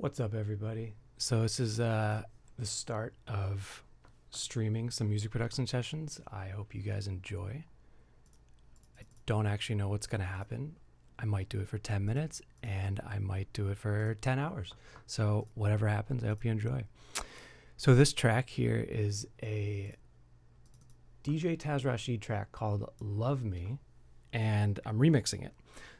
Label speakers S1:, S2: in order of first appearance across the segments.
S1: What's up, everybody? So this is the start of streaming some music production sessions. I hope you guys enjoy. I don't actually know what's going to happen. I might do it for 10 minutes and I might do it for 10 hours. So whatever happens, I hope you enjoy. So this track here is a DJ Taz Rashid track called Love Me, and I'm remixing it.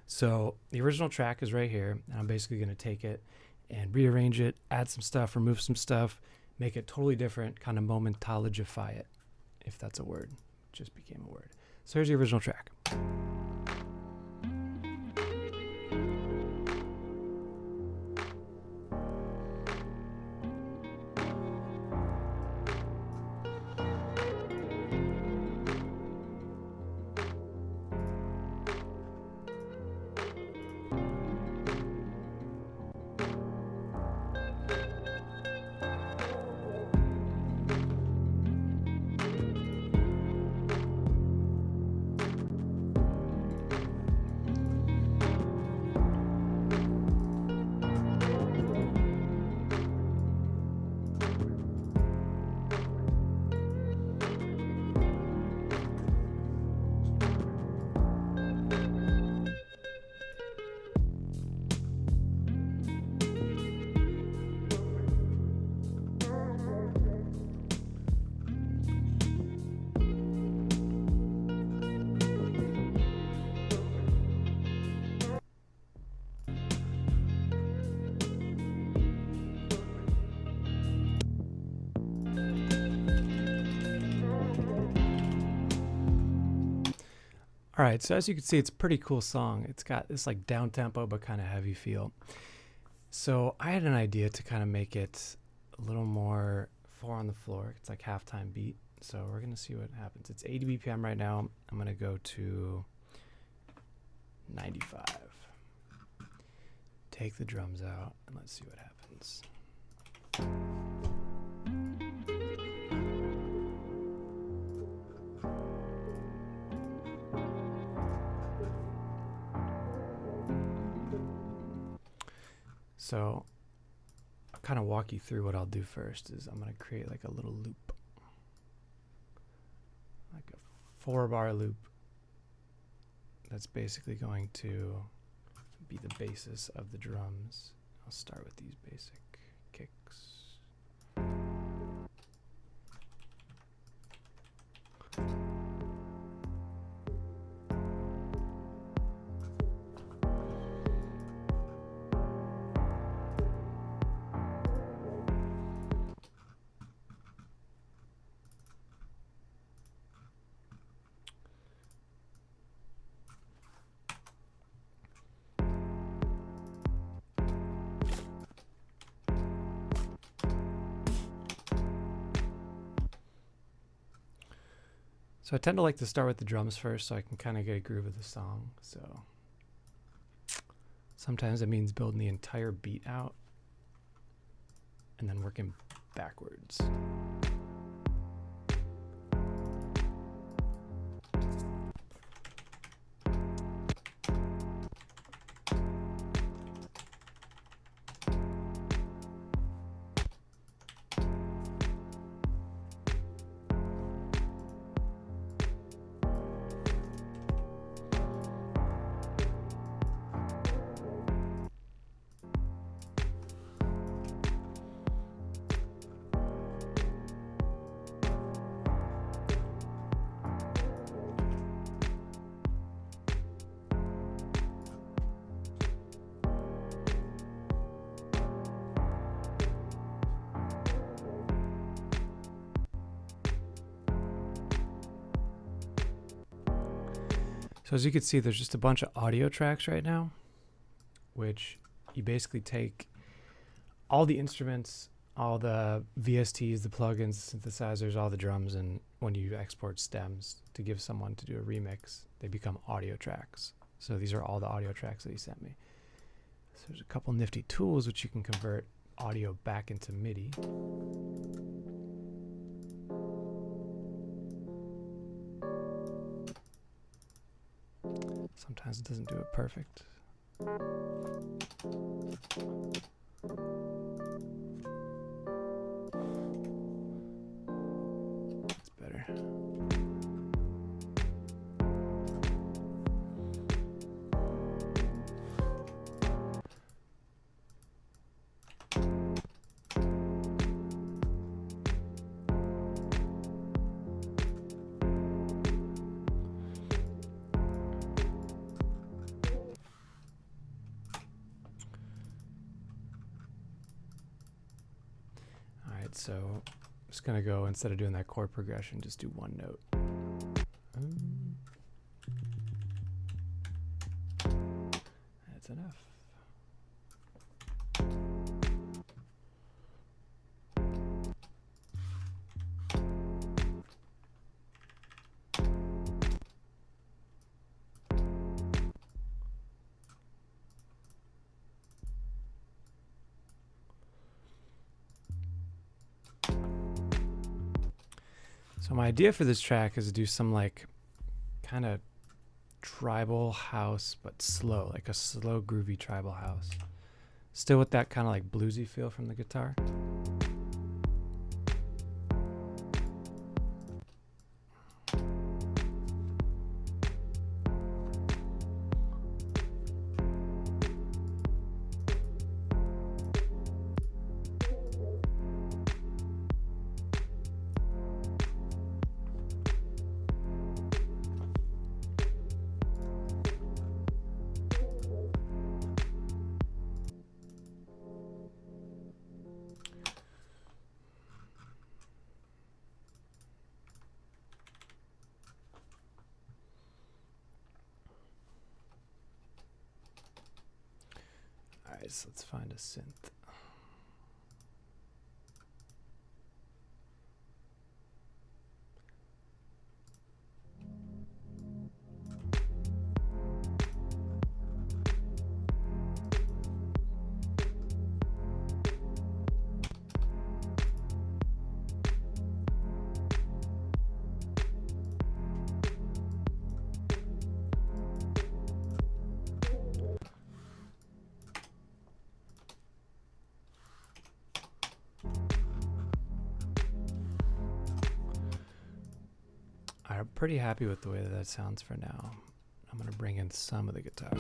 S1: So the original track is right here, and I'm basically going to take it and rearrange it, add some stuff, remove some stuff, make it totally different, kind of momentologify it, if that's a word. It just became a word. So here's the original track. All right, so as you can see, it's a pretty cool song. It's got this like down tempo but kind of heavy feel. So I had an idea to kind of make it a little more 4 on the floor. It's like halftime beat. So we're gonna see what happens. It's 80 BPM right now. I'm gonna go to 95. Take the drums out and let's see what happens. So I'll kind of walk you through what I'll do first is I'm going to create like a little loop, like a 4-bar loop that's basically going to be the basis of the drums. I'll start with these basic kicks. So I tend to like to start with the drums first so I can kind of get a groove of the song. So sometimes it means building the entire beat out and then working backwards. So as you can see, there's just a bunch of audio tracks right now, which you basically take all the instruments, all the VSTs, the plugins, synthesizers, all the drums, and when you export stems to give someone to do a remix, they become audio tracks. So these are all the audio tracks that he sent me. So there's a couple nifty tools which you can convert audio back into MIDI. Sometimes it doesn't do it perfect. chord, so I'm just gonna go, instead of doing that chord progression, just do one note. That's enough. So my idea for this track is to do some like kind of tribal house, but slow, like a slow groovy tribal house. Still with that kind of like bluesy feel from the guitar. Alright, so let's find a synth. I'm pretty happy with the way that sounds for now. I'm going to bring in some of the guitar.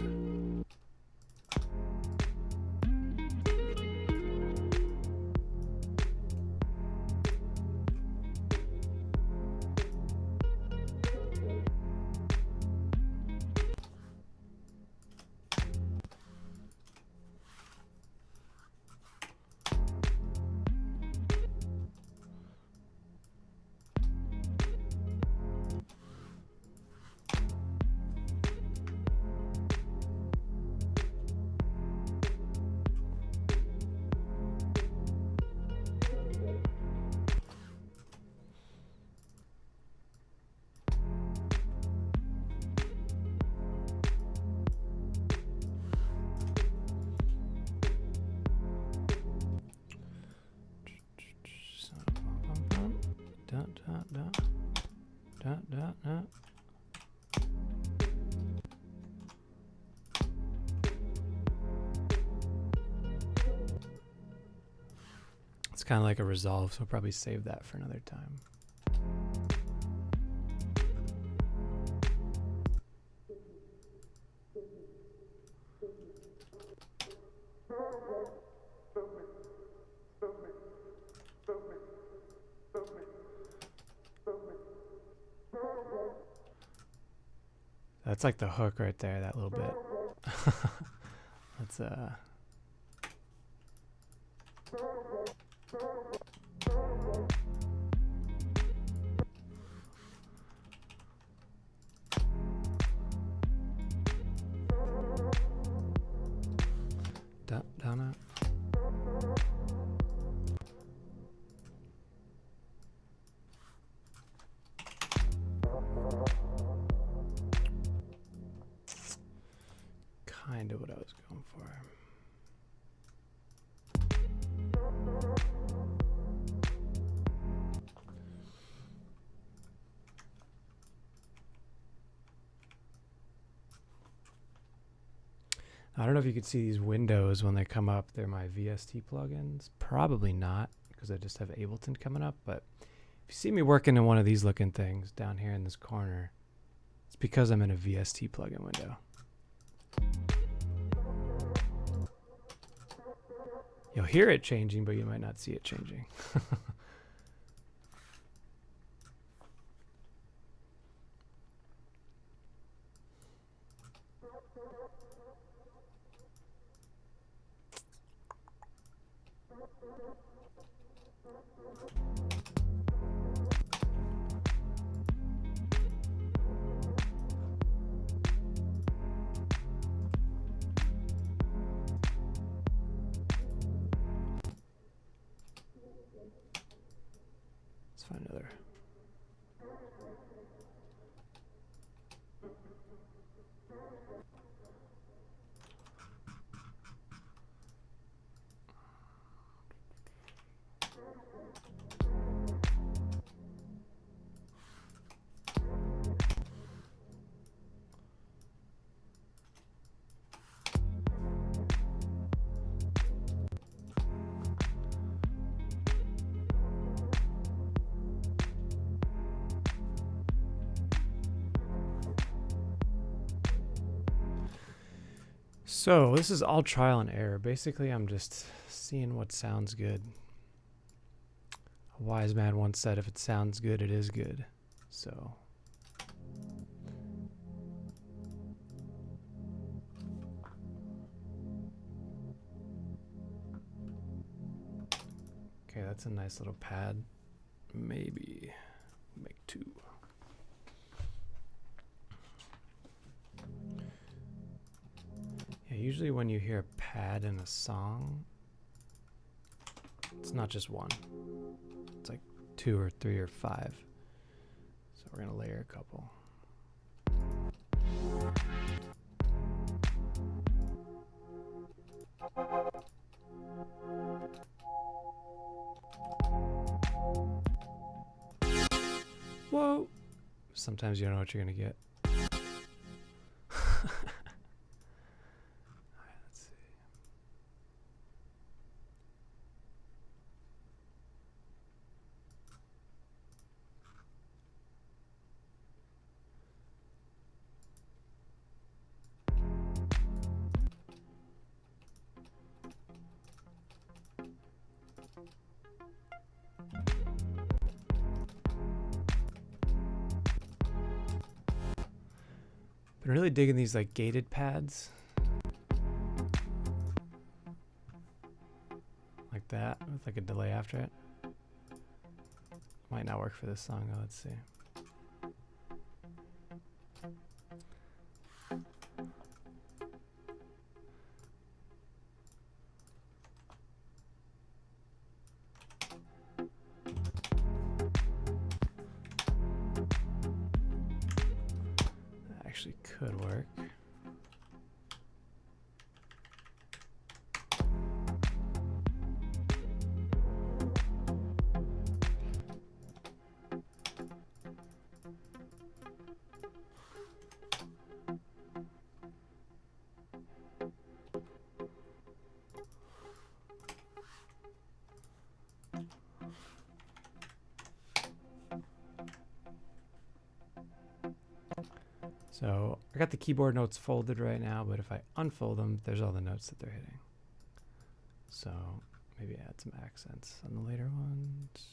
S1: It's kind of like a resolve, so I'll probably save that for another time. That's like the hook right there, that little bit. That's down it. Kind of what I was going for. I don't know if you could see these windows when they come up. They're my VST plugins. Probably not, because I just have Ableton coming up. But if you see me working in one of these looking things down here in this corner, it's because I'm in a VST plugin window. You'll hear it changing, but you might not see it changing. Let's find another. So this is all trial and error. Basically, I'm just seeing what sounds good. A wise man once said, if it sounds good, it is good. So okay, that's a nice little pad. Maybe make two. Yeah, usually when you hear a pad in a song, it's not just one. It's like 2 or 3 or 5. So we're gonna layer a couple. Whoa! Sometimes you don't know what you're gonna get. Been really digging these like gated pads. Like that, with like a delay after it. Might not work for this song though, let's see. That actually could work. So I got the keyboard notes folded right now, but if I unfold them, there's all the notes that they're hitting. So maybe add some accents on the later ones.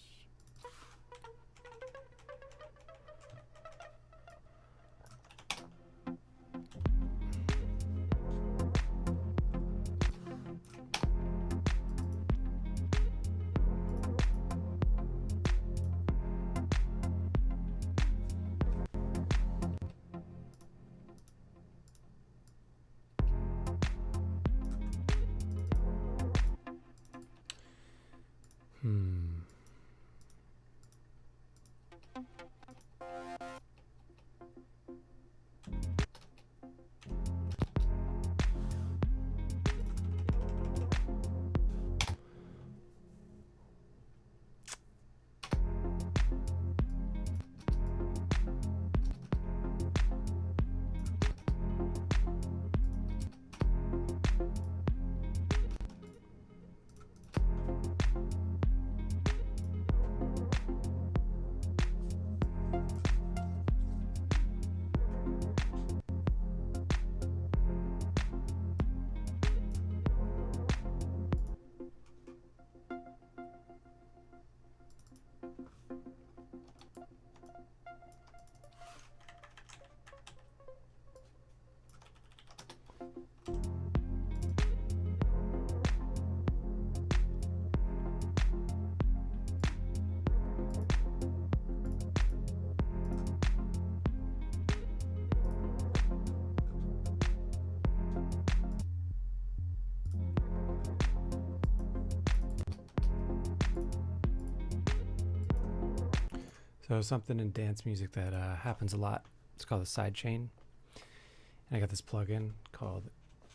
S1: So something in dance music that happens a lot, it's called a sidechain. And I got this plugin called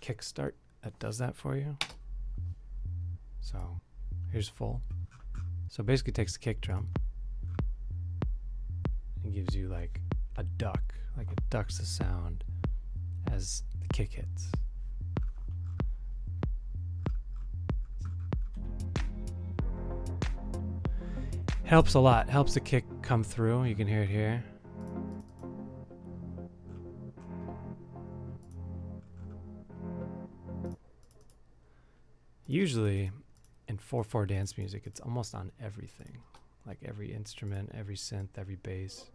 S1: Kickstart that does that for you. So here's full. So it basically takes the kick drum and gives you like a duck, like it ducks the sound as the kick hits. Helps a lot, helps the kick come through. You can hear it here. Usually in 4/4 dance music, it's almost on everything, like every instrument, every synth, every bass,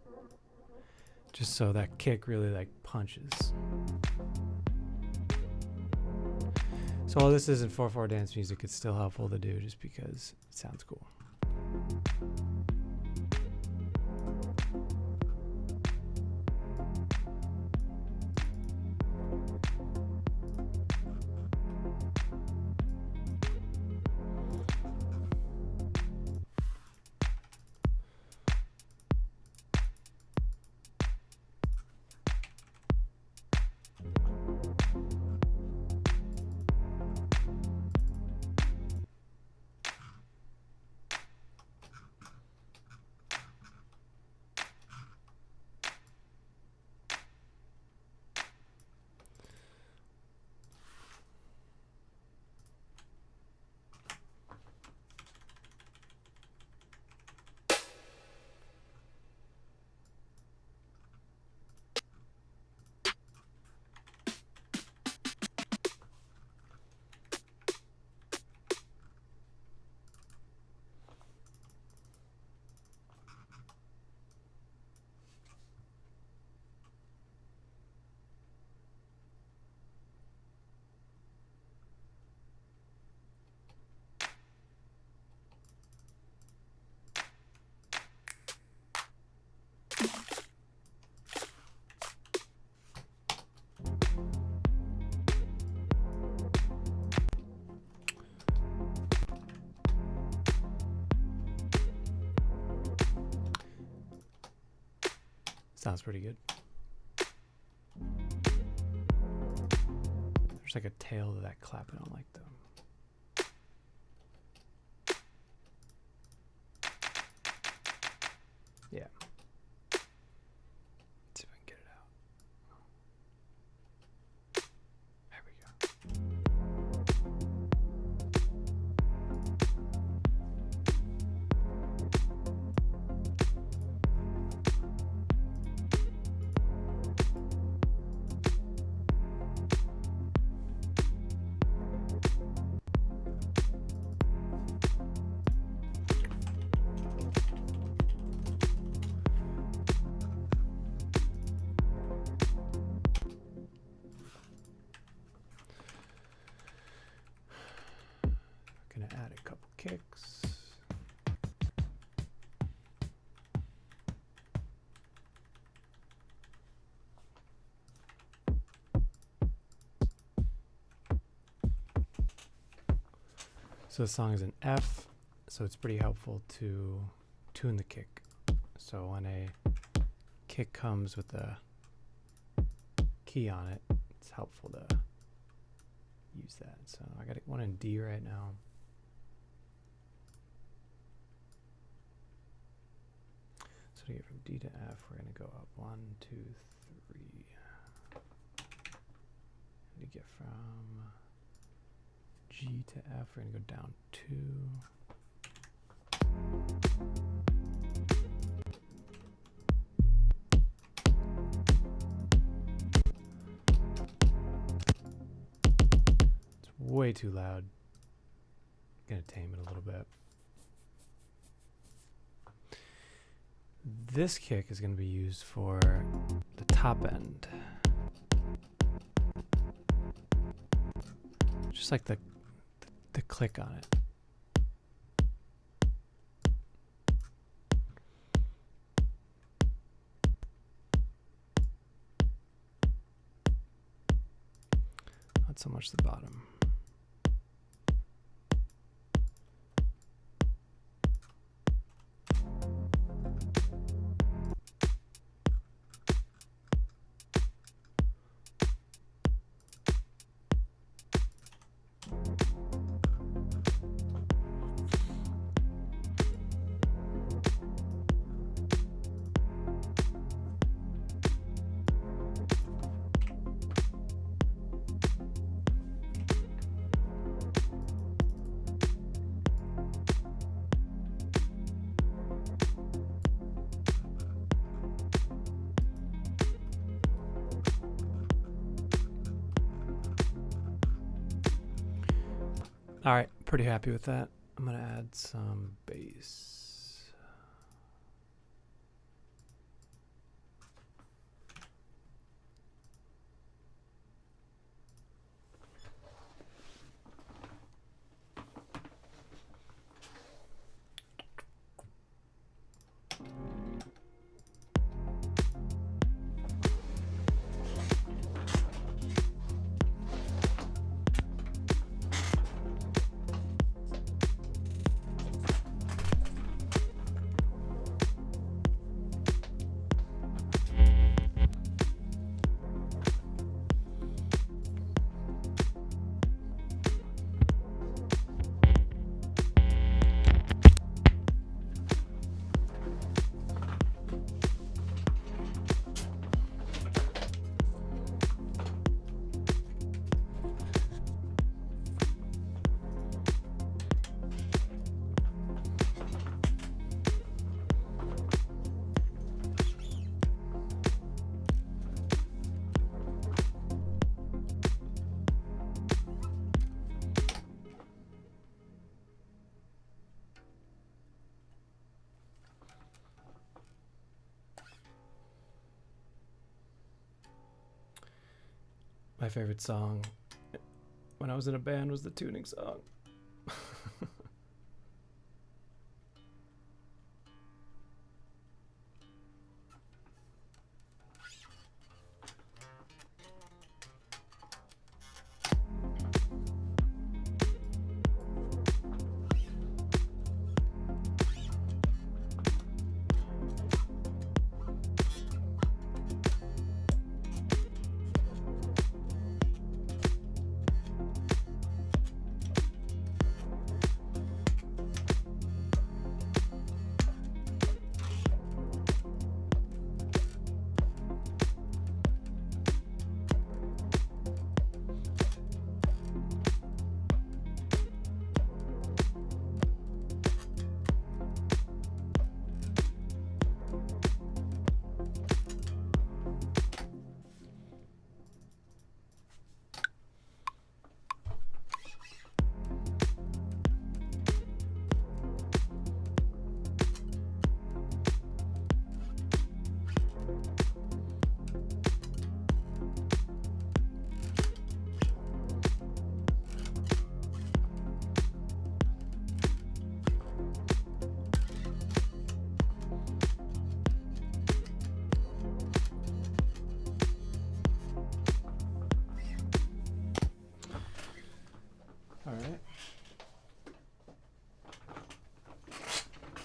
S1: just so that kick really like punches. So while this isn't 4/4 dance music, it's still helpful to do just because it sounds cool. Sounds pretty good. There's like a tail to that clap I don't like though. Yeah. Let's see if I can get it out. There we go. Gonna add a couple kicks. So the song is in F, so it's pretty helpful to tune the kick. So when a kick comes with a key on it, it's helpful to use that. So I got one in D right now. So to get from D to F, we're going to go up 1, 2, 3. And to get from G to F, we're going to go down 2. It's way too loud. Gonna tame it a little bit. This kick is going to be used for the top end. Just like the click on it. Not so much the bottom. All right, pretty happy with that. I'm going to add some bass. My favorite song when I was in a band was the tuning song. All right.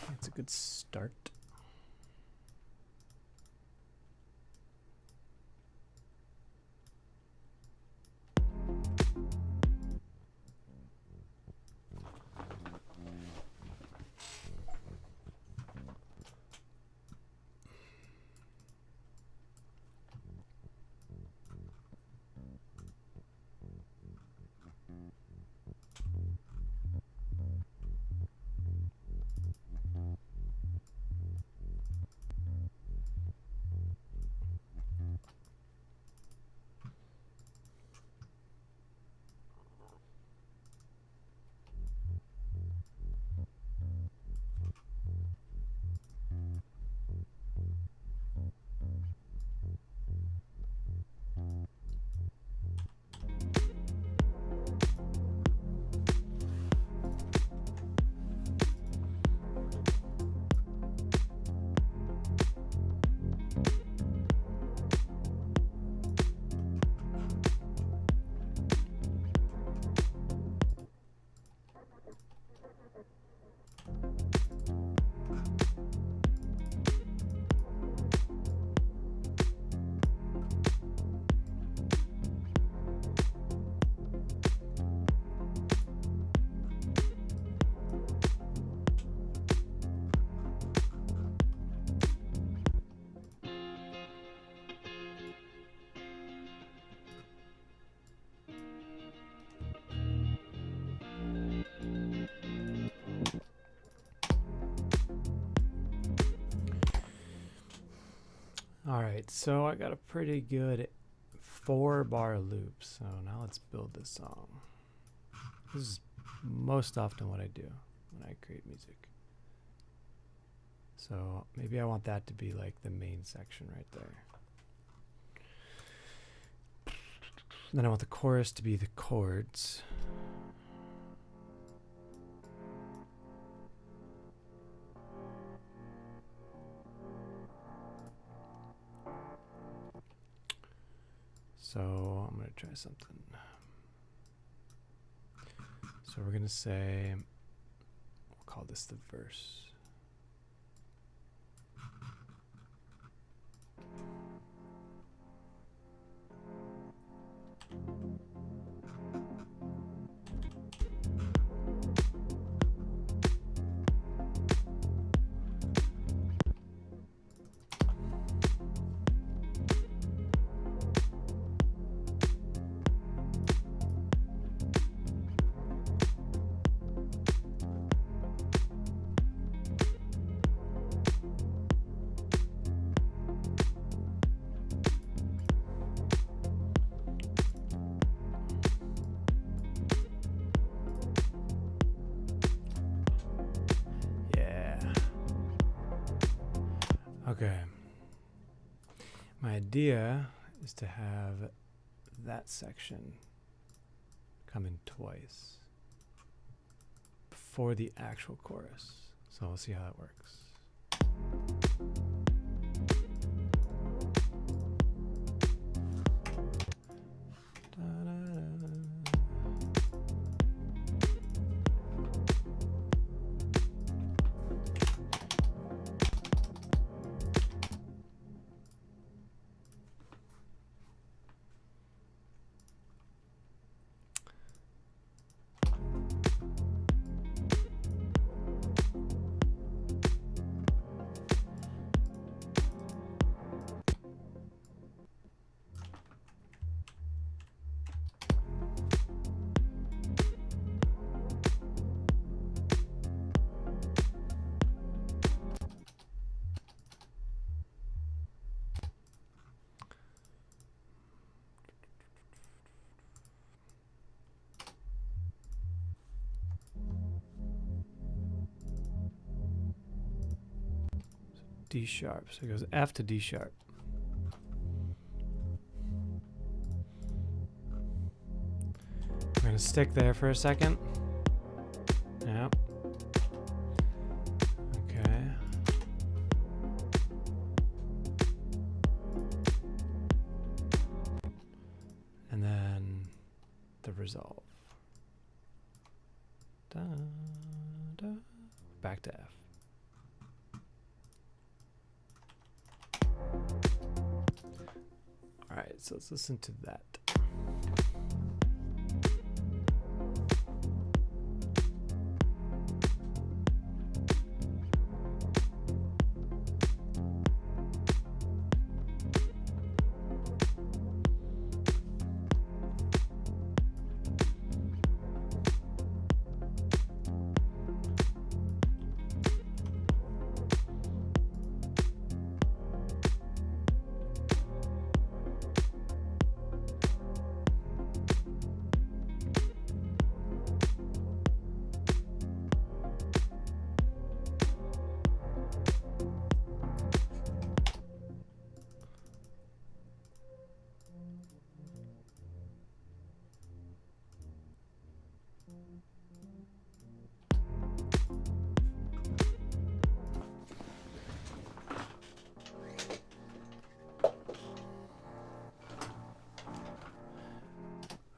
S1: That's a good start. All right, so I got a pretty good 4-bar loop. So now let's build this song. This is most often what I do when I create music. So maybe I want that to be like the main section right there. Then I want the chorus to be the chords. So I'm going to try something. So we're going to say, we'll call this the verse. Okay. My idea is to have that section come in twice before the actual chorus. So we'll see how that works. D sharp. So it goes F to D sharp. We're going to stick there for a second. Yep. Okay. And then the resolve. Da, da. Back to F. All right, so let's listen to that.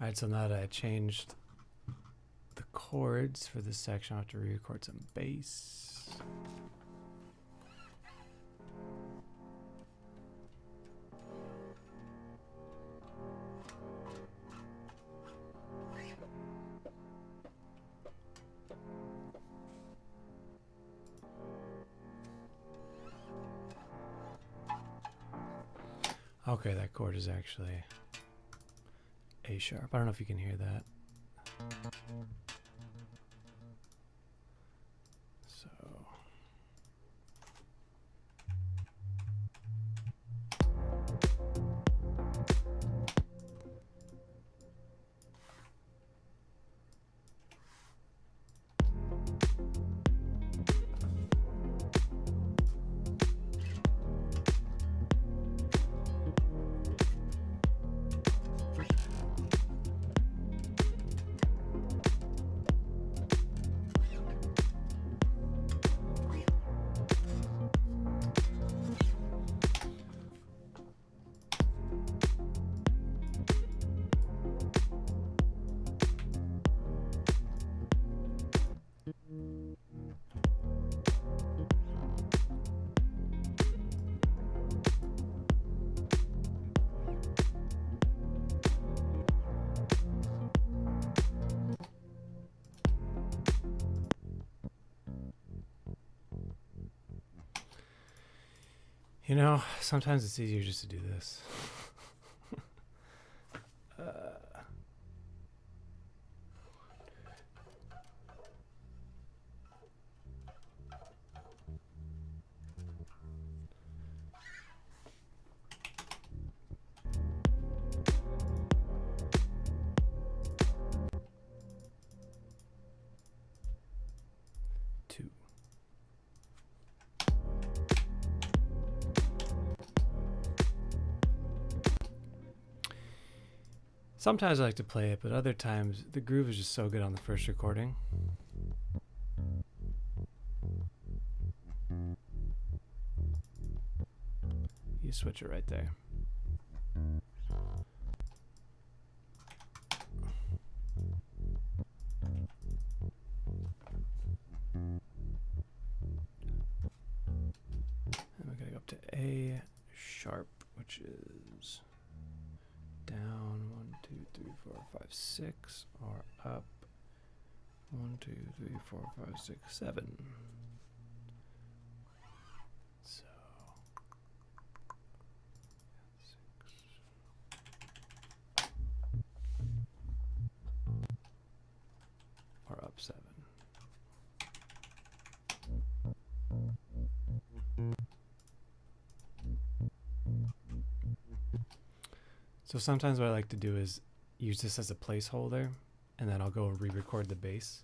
S1: Alright, so now that I changed the chords for this section, I have to re-record some bass. Okay, that chord is actually A sharp. I don't know if you can hear that. So You know, sometimes it's easier just to do this. Two. Sometimes I like to play it, but other times the groove is just so good on the first recording. You switch it right there. And we're going to go up to A sharp, which is down 1, 2, 3, 4, 5, 6, or up 1, 2, 3, 4, 5, 6, 7. So 6, or up 7. So sometimes what I like to do is use this as a placeholder, and then I'll go and re-record the bass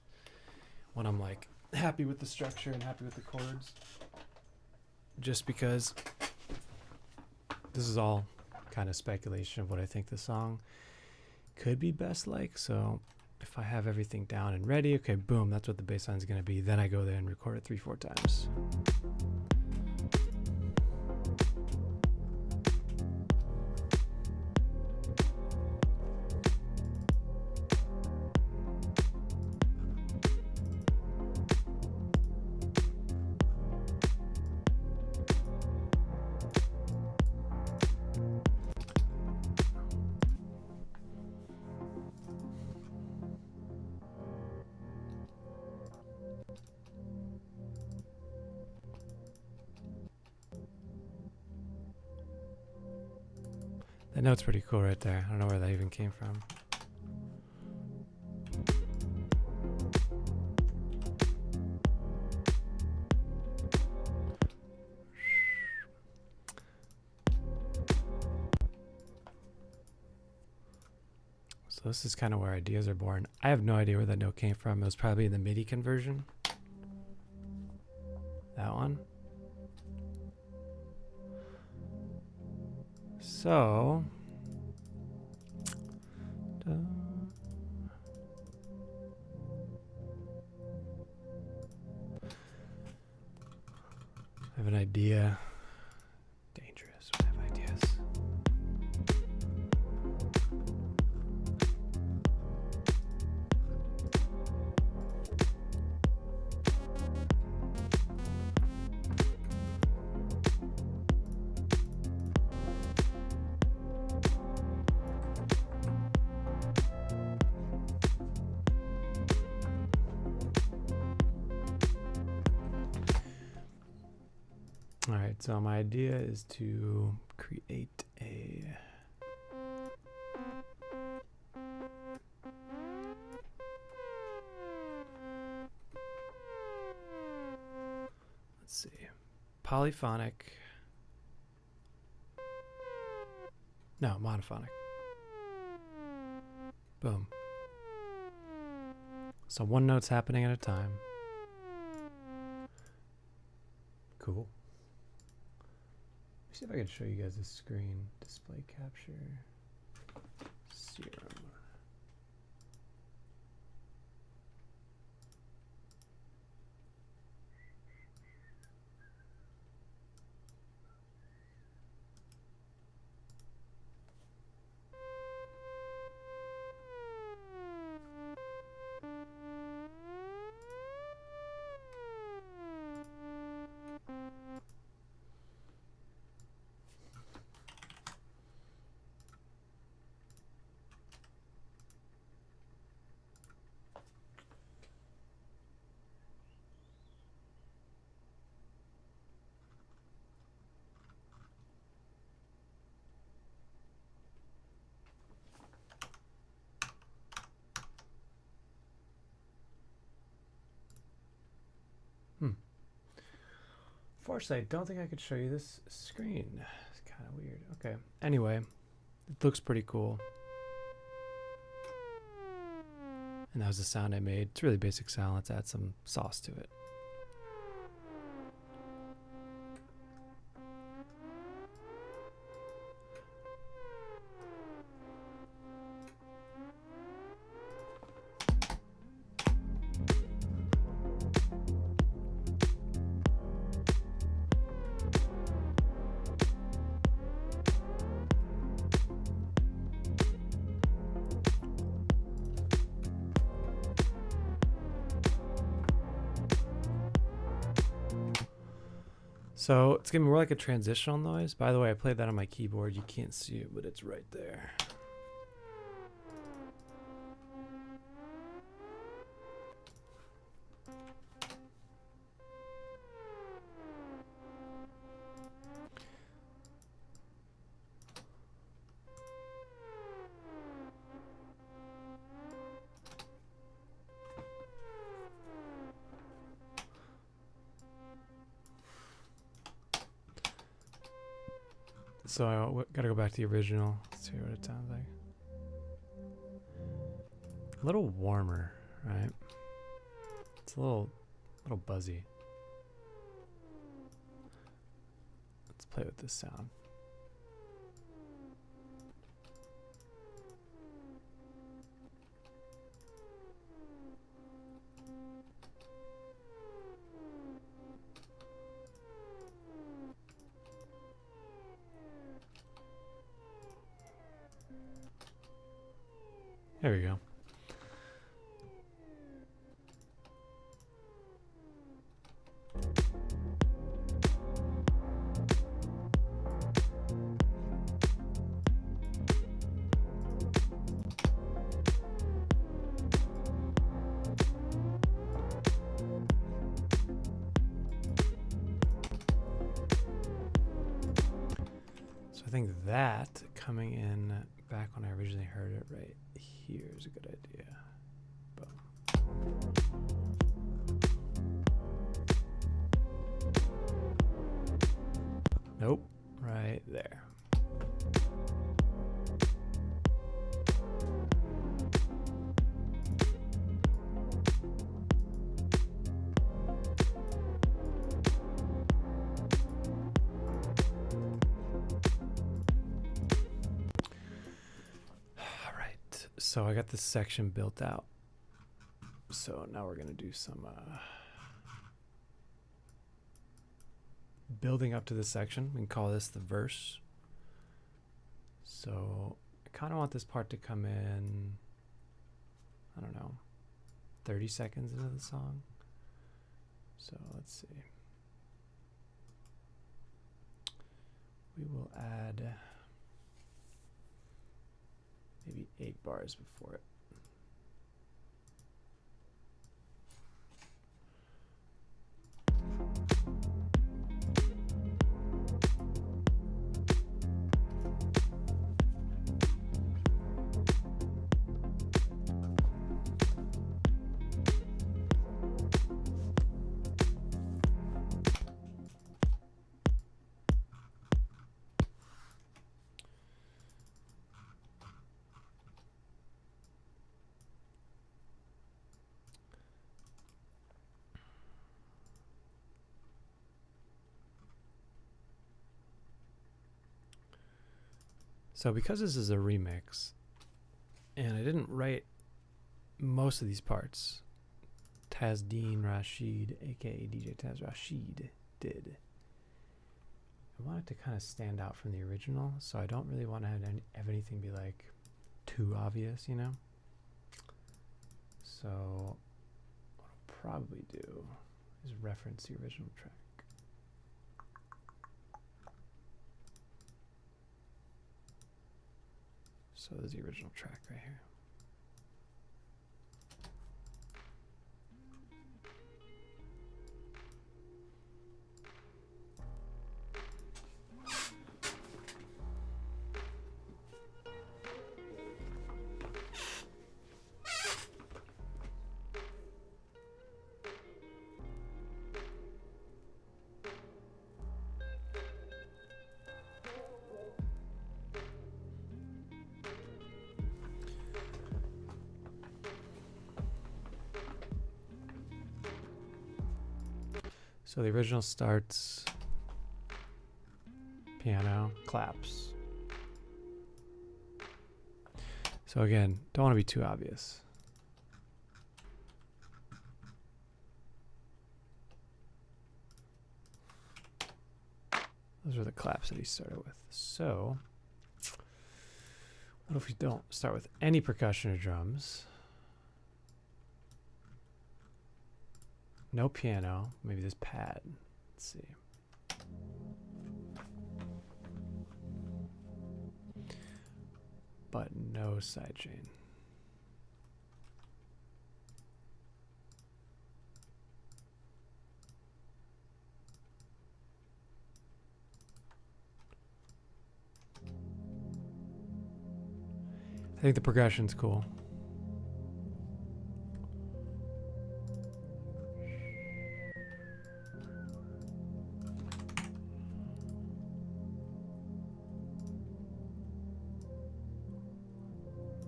S1: when I'm like happy with the structure and happy with the chords. Just because this is all kind of speculation of what I think the song could be best like. So if I have everything down and ready, okay, boom, that's what the bass line is going to be. Then I go there and record it 3-4 times. That note's pretty cool right there. I don't know where that even came from. So this is kind of where ideas are born. I have no idea where that note came from. It was probably in the MIDI conversion. That one. So, I have an idea. Dangerous when I have ideas. All right, so my idea is to create a let's see, polyphonic, no, monophonic. Boom. So one note's happening at a time. Cool. See if I can show you guys the screen. Display capture. Serum. Unfortunately, I don't think I could show you this screen. It's kind of weird. Okay. Anyway, it looks pretty cool. And that was the sound I made. It's a really basic sound. Let's add some sauce to it. So it's gonna be more like a transitional noise. By the way, I played that on my keyboard. You can't see it, but it's right there. So I gotta go back to the original. Let's see what it sounds like. A little warmer, right? It's a little buzzy. Let's play with this sound. There we go. So I think that coming in back when I originally heard it right here is a good idea. Boom. Nope, right there. So I got this section built out. So now we're going to do some building up to this section. We can call this the verse. So I kind of want this part to come in, I don't know, 30 seconds into the song. So let's see. We will add maybe 8 bars before it. So because this is a remix, and I didn't write most of these parts, Tazdeen Rashid, aka DJ Taz Rashid, did. I want it to kind of stand out from the original, so I don't really want to have anything be like too obvious, you know? So what I'll probably do is reference the original track. So there's the original track right here. So the original starts, piano, claps. So again, don't want to be too obvious. Those are the claps that he started with. So what if we don't start with any percussion or drums? No piano, maybe this pad. Let's see. But no sidechain. I think the progression's cool.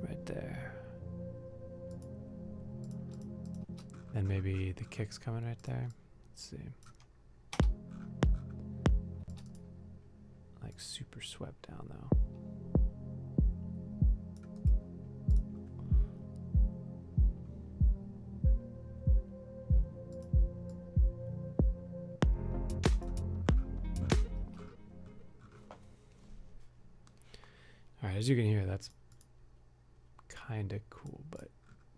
S1: Right there. And maybe the kick's coming right there. Let's see. Like super swept down though. Alright, as you can hear, that's kind of cool, but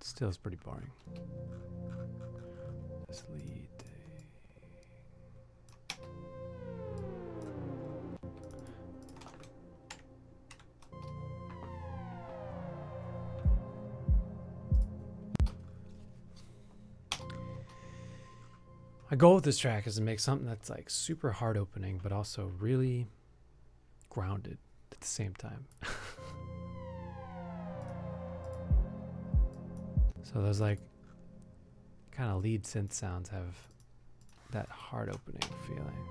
S1: still it's pretty boring. This lead thing. My goal with this track is to make something that's like super hard opening, but also really grounded at the same time. So those like kind of lead synth sounds have that hard opening feeling.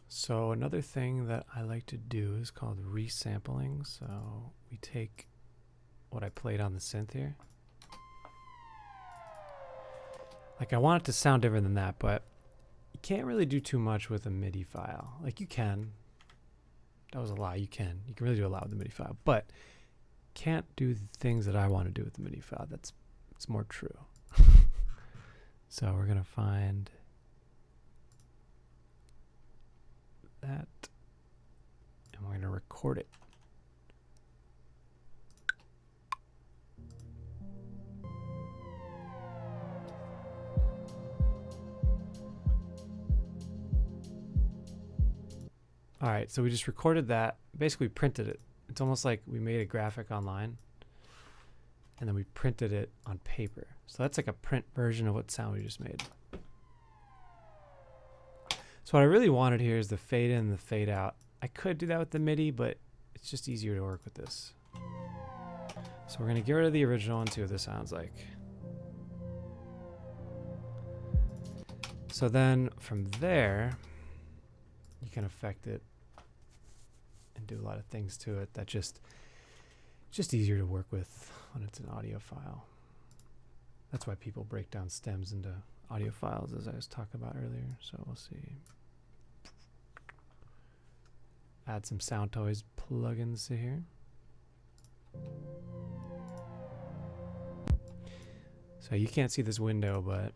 S1: So another thing that I like to do is called resampling. So we take what I played on the synth here. Like I want it to sound different than that, but you can't really do too much with a MIDI file. Like you can. That was a lie. You can really do a lot with the MIDI file, but can't do the things that I want to do with the MIDI file. It's more true. So we're gonna find that, and we're going to record it. All right, so we just recorded that, basically printed it. It's almost like we made a graphic online and then we printed it on paper. So that's like a print version of what sound we just made. So what I really wanted here is the fade in and the fade out. I could do that with the MIDI, but it's just easier to work with this. So we're going to get rid of the original and see what this sounds like. So then from there, you can affect it and do a lot of things to it that just easier to work with when it's an audio file. That's why people break down stems into audio files as I was talking about earlier. So we'll see. Add some Sound Toys plugins to here. So you can't see this window, but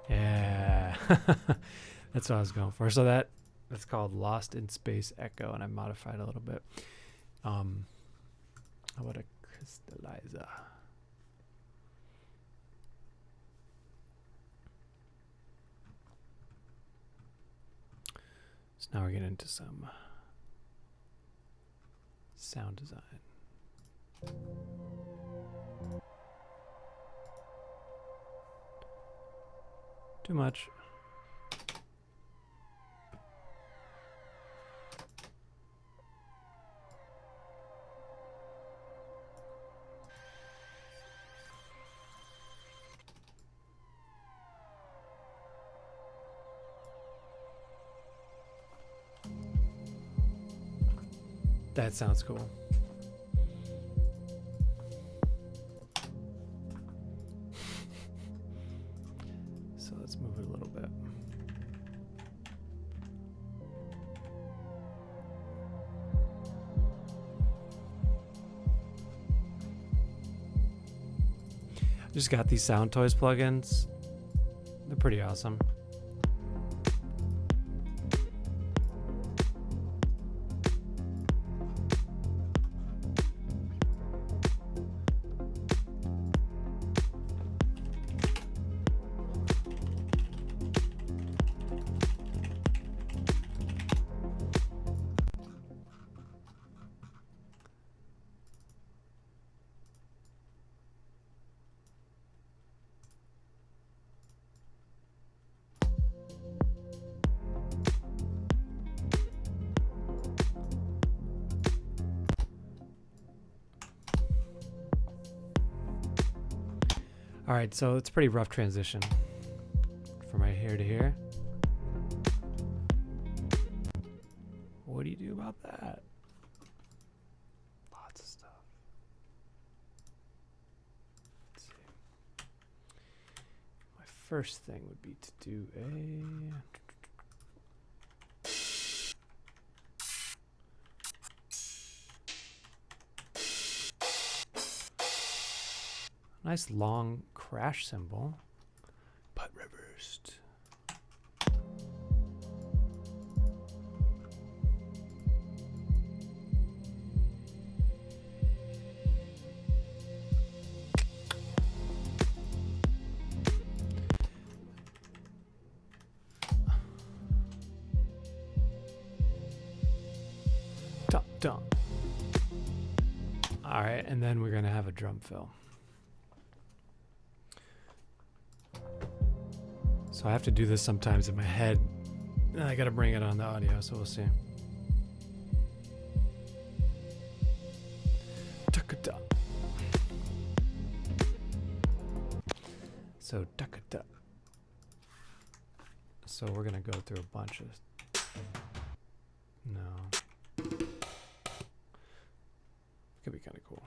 S1: yeah, that's what I was going for. So that's called Lost in Space Echo, and I modified a little bit. How about a crystallizer? So now we're getting into some sound design. Too much. That sounds cool. So let's move it a little bit. I just got these Sound Toys plugins. They're pretty awesome. All right, so it's a pretty rough transition from right here to here. What do you do about that? Lots of stuff. Let's see. My first thing would be to do a... nice long crash cymbal, but reversed. Dum, dum. All right, and then we're gonna have a drum fill. So I have to do this sometimes in my head, and I gotta bring it on the audio, so we'll see. So da-ka-da. So we're gonna go through a bunch of... No. Could be kind of cool.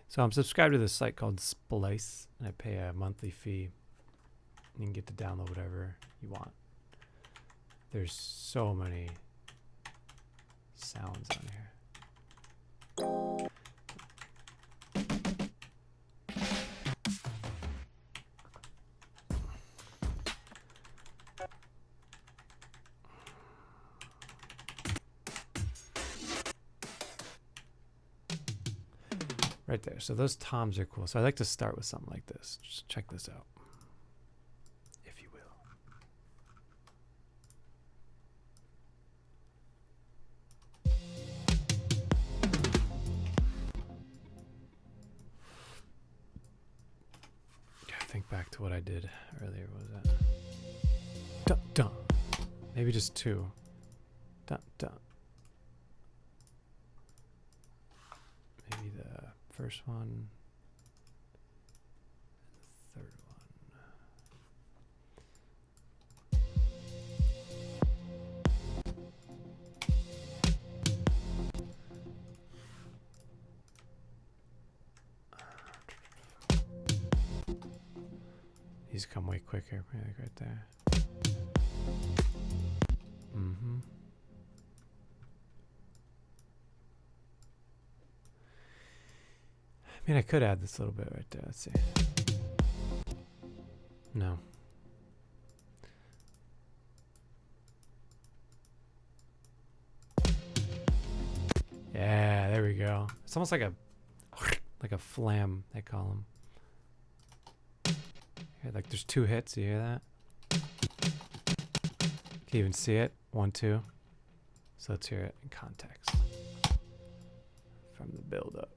S1: So I'm subscribed to this site called Splice, and I pay a monthly fee. You can get to download whatever you want. There's so many sounds on here. Right there. So those toms are cool. So I like to start with something like this. Just check this out. Think back to what I did earlier. What was that? Dun, dun. Maybe just two. Dun, dun. first one. Third one. These come way quicker, like right there. Mm-hmm. I mean, I could add this little bit right there. Let's see. No. Yeah, there we go. It's almost like a flam, they call them. Here, like there's 2 hits. You hear that? Can you even see it? 1, 2. So let's hear it in context from the build up.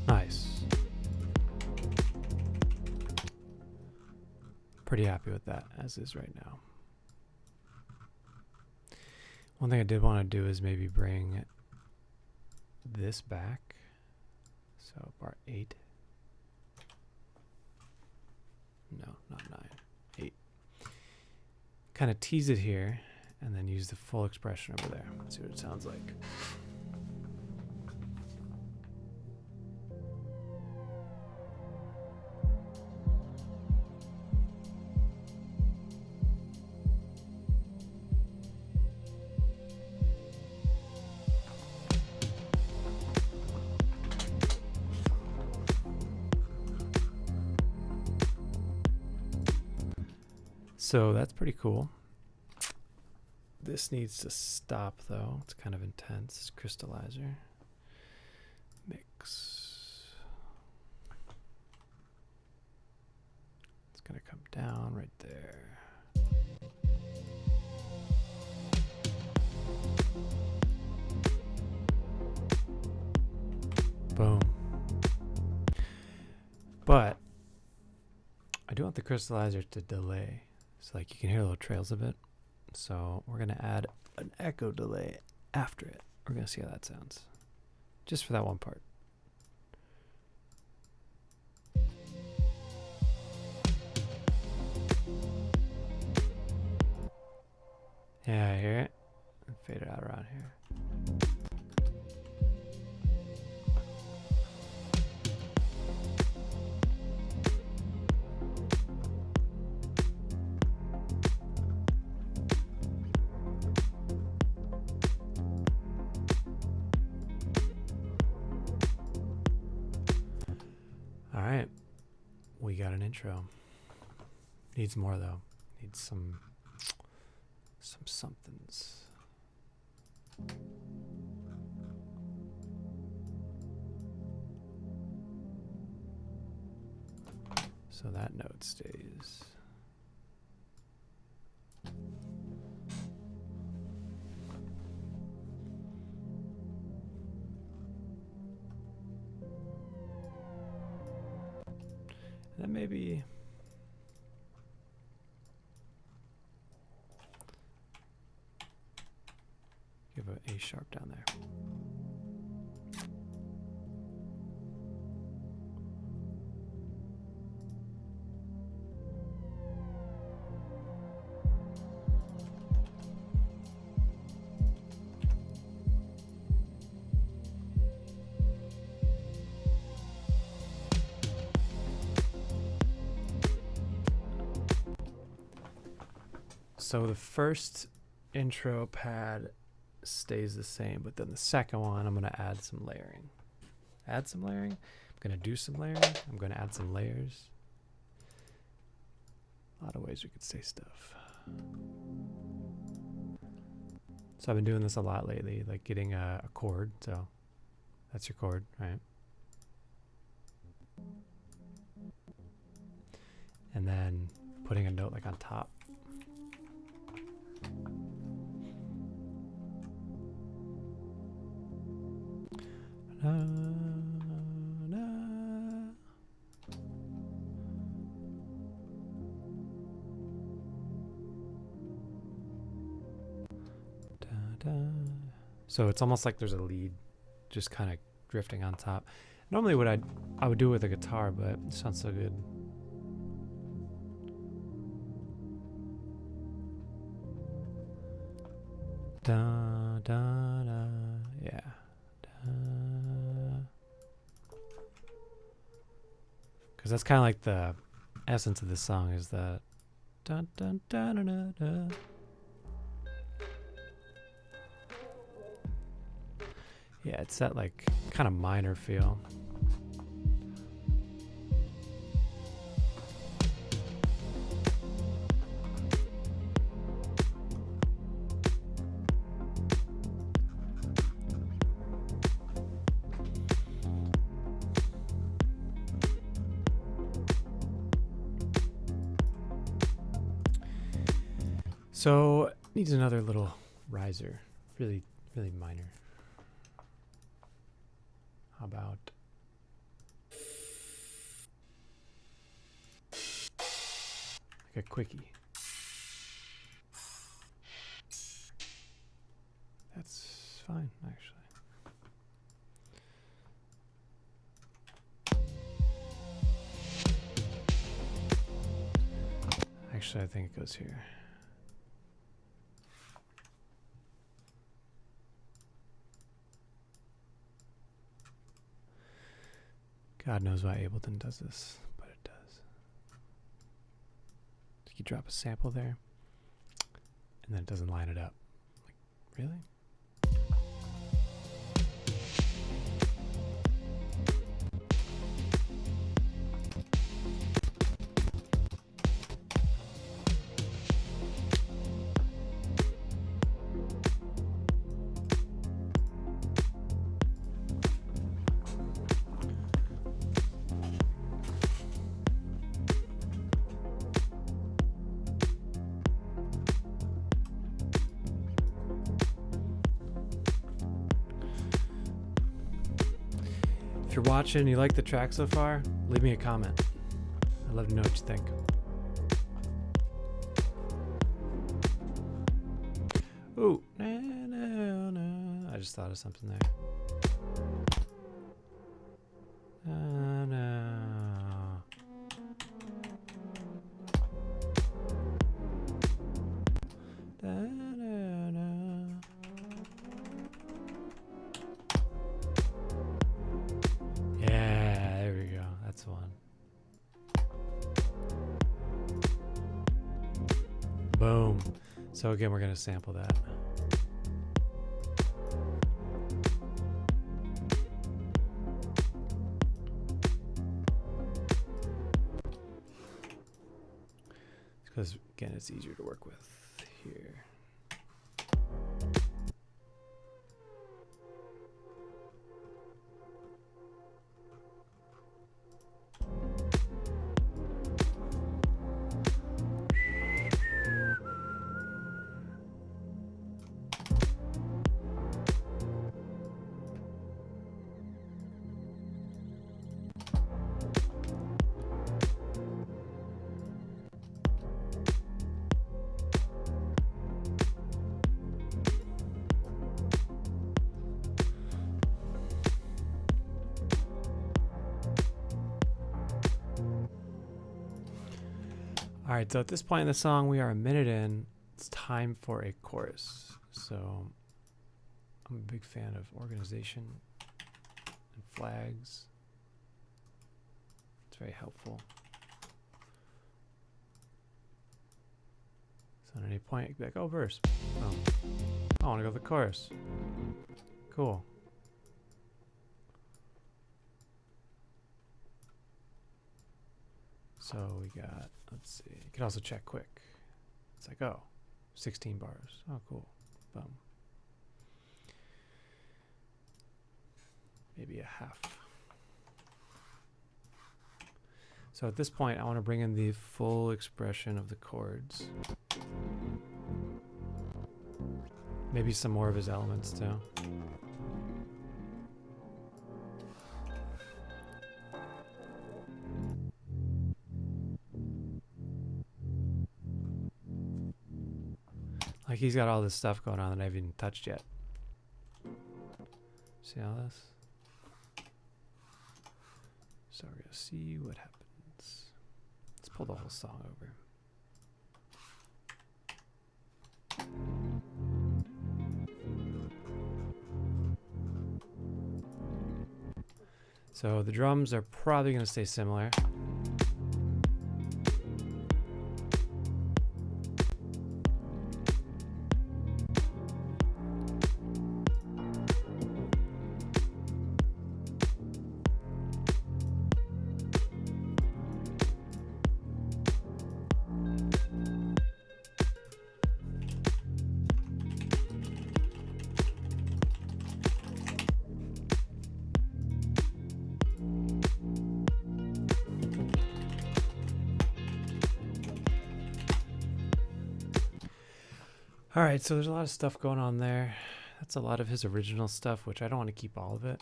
S1: Nice. Pretty happy with that as is right now. One thing I did want to do is maybe bring this back. So bar 8. No, not 9. 8. Kind of tease it here and then use the full expression over there. Let's see what it sounds like. So that's pretty cool. This needs to stop though. It's kind of intense. Crystallizer. Mix. It's gonna come down right there. Boom. But I do want the crystallizer to delay. So like you can hear little trails of it. So we're going to add an echo delay after it. We're going to see how that sounds. Just for that one part. Yeah, I hear it. Fade it out around here. All right, we got an intro. Needs more though. Needs some somethings. So that note stays. And then maybe give an A sharp down there. So the first intro pad stays the same, but then the second one, I'm going to add some layering. Add some layering. I'm going to do some layering. I'm going to add some layers. A lot of ways we could say stuff. So I've been doing this a lot lately, like getting a chord. So that's your chord, right? And then putting a note like on top. So it's almost like there's a lead just kind of drifting on top. Normally what I would do it with a guitar, but it sounds so good. Da da da, yeah. Because that's kind of like the essence of this song is that dun dun dun dun dun dun. Yeah, it's that like kind of minor feel. So needs another little riser, really, really minor. How about like a quickie? That's fine, actually. Actually, I think it goes here. God knows why Ableton does this, but it does. So you drop a sample there, and then it doesn't line it up. Like, really? If you're watching and you like the track so far, leave me a comment. I'd love to know what you think. Ooh, no. I just thought of something there. No. Yeah, there we go. That's the one. Boom. So again, we're going to sample that. Because again, it's easier to work with here. All right, so at this point in the song, we are a minute in. It's time for a chorus. So I'm a big fan of organization and flags. It's very helpful. So at any point, you can be like, oh, verse. Oh, I want to go to the chorus. Cool. So we got, let's see, you can also check quick. It's like, oh, 16 bars. Oh, cool. Boom. Maybe a half. So at this point, I want to bring in the full expression of the chords. Maybe some more of his elements too. Like he's got all this stuff going on that I haven't even touched yet. See all this? So we're gonna see what happens. Let's pull the whole song over. So the drums are probably gonna stay similar. All right, so there's a lot of stuff going on there. That's a lot of his original stuff, which I don't want to keep all of it.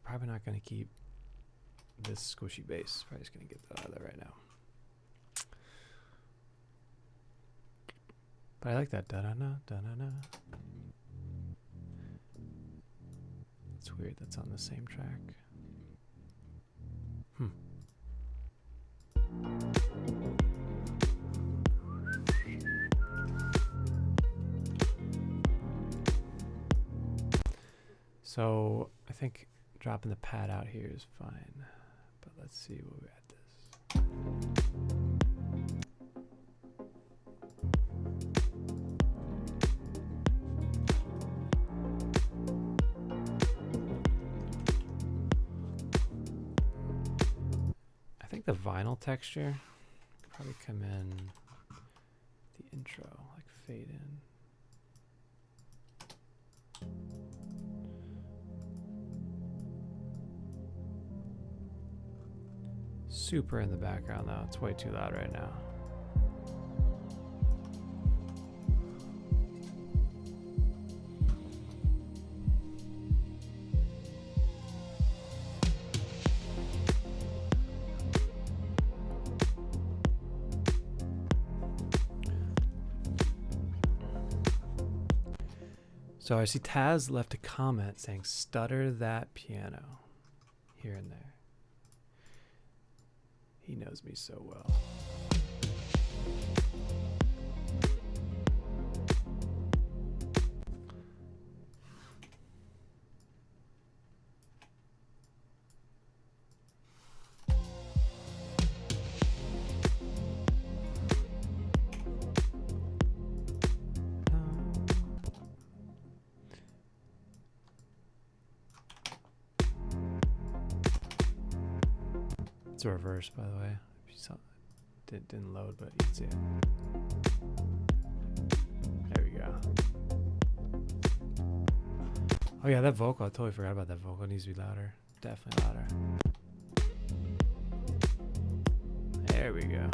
S1: Probably not going to keep this squishy bass. Probably just going to get that out of there right now. But I like that da-da-na, da-da-na. It's weird that's on the same track. So I think dropping the pad out here is fine, but let's see what we at this. I think the vinyl texture could probably come in the intro, like fade in. Super in the background though, it's way too loud right now. So I see Taz left a comment saying stutter that piano here and there. He knows me so well. It's a reverse, by the way. If you saw it didn't load, but you can see it. There we go. Oh yeah, that vocal, I totally forgot about that vocal. It needs to be louder. Definitely louder. There we go.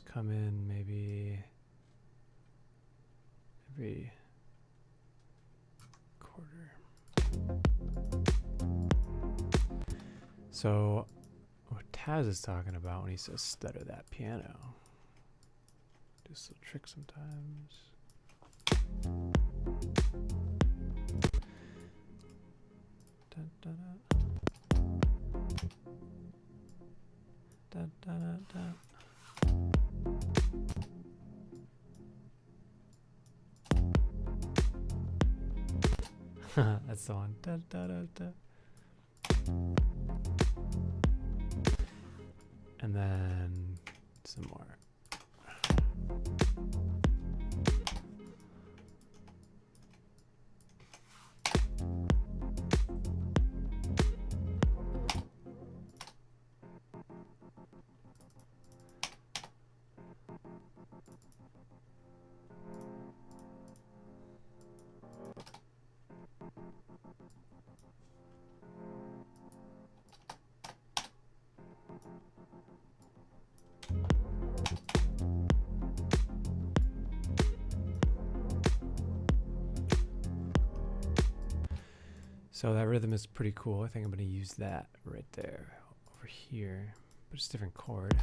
S1: Come in maybe every quarter. So what Taz is talking about when he says stutter that piano, do this little trick sometimes. Da, da, da. Da, da, da, da. That's the one. Da, da, da, da. And then some more. So that rhythm is pretty cool. I think I'm going to use that right there over here, but it's a different chord.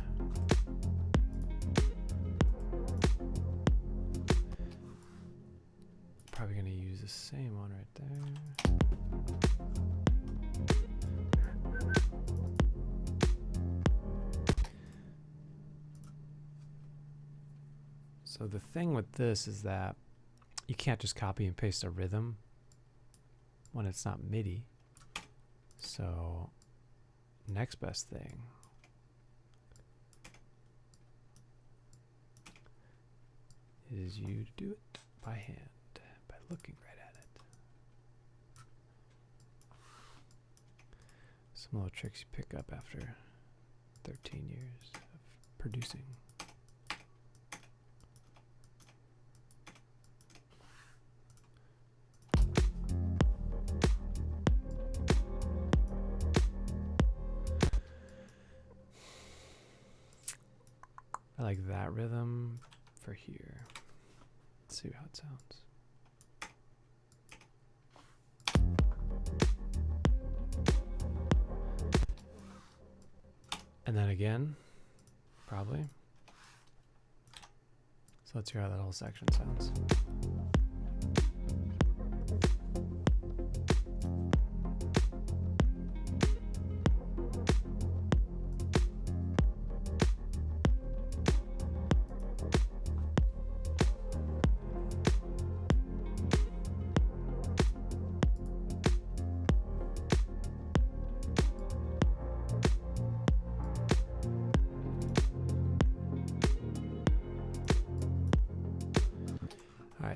S1: Probably going to use the same one right there. So the thing with this is that you can't just copy and paste a rhythm when it's not MIDI. So next best thing is you to do it by hand, by looking right at it. Some little tricks you pick up after 13 years of producing. I like that rhythm for here. Let's see how it sounds. And then again, probably. So let's hear how that whole section sounds.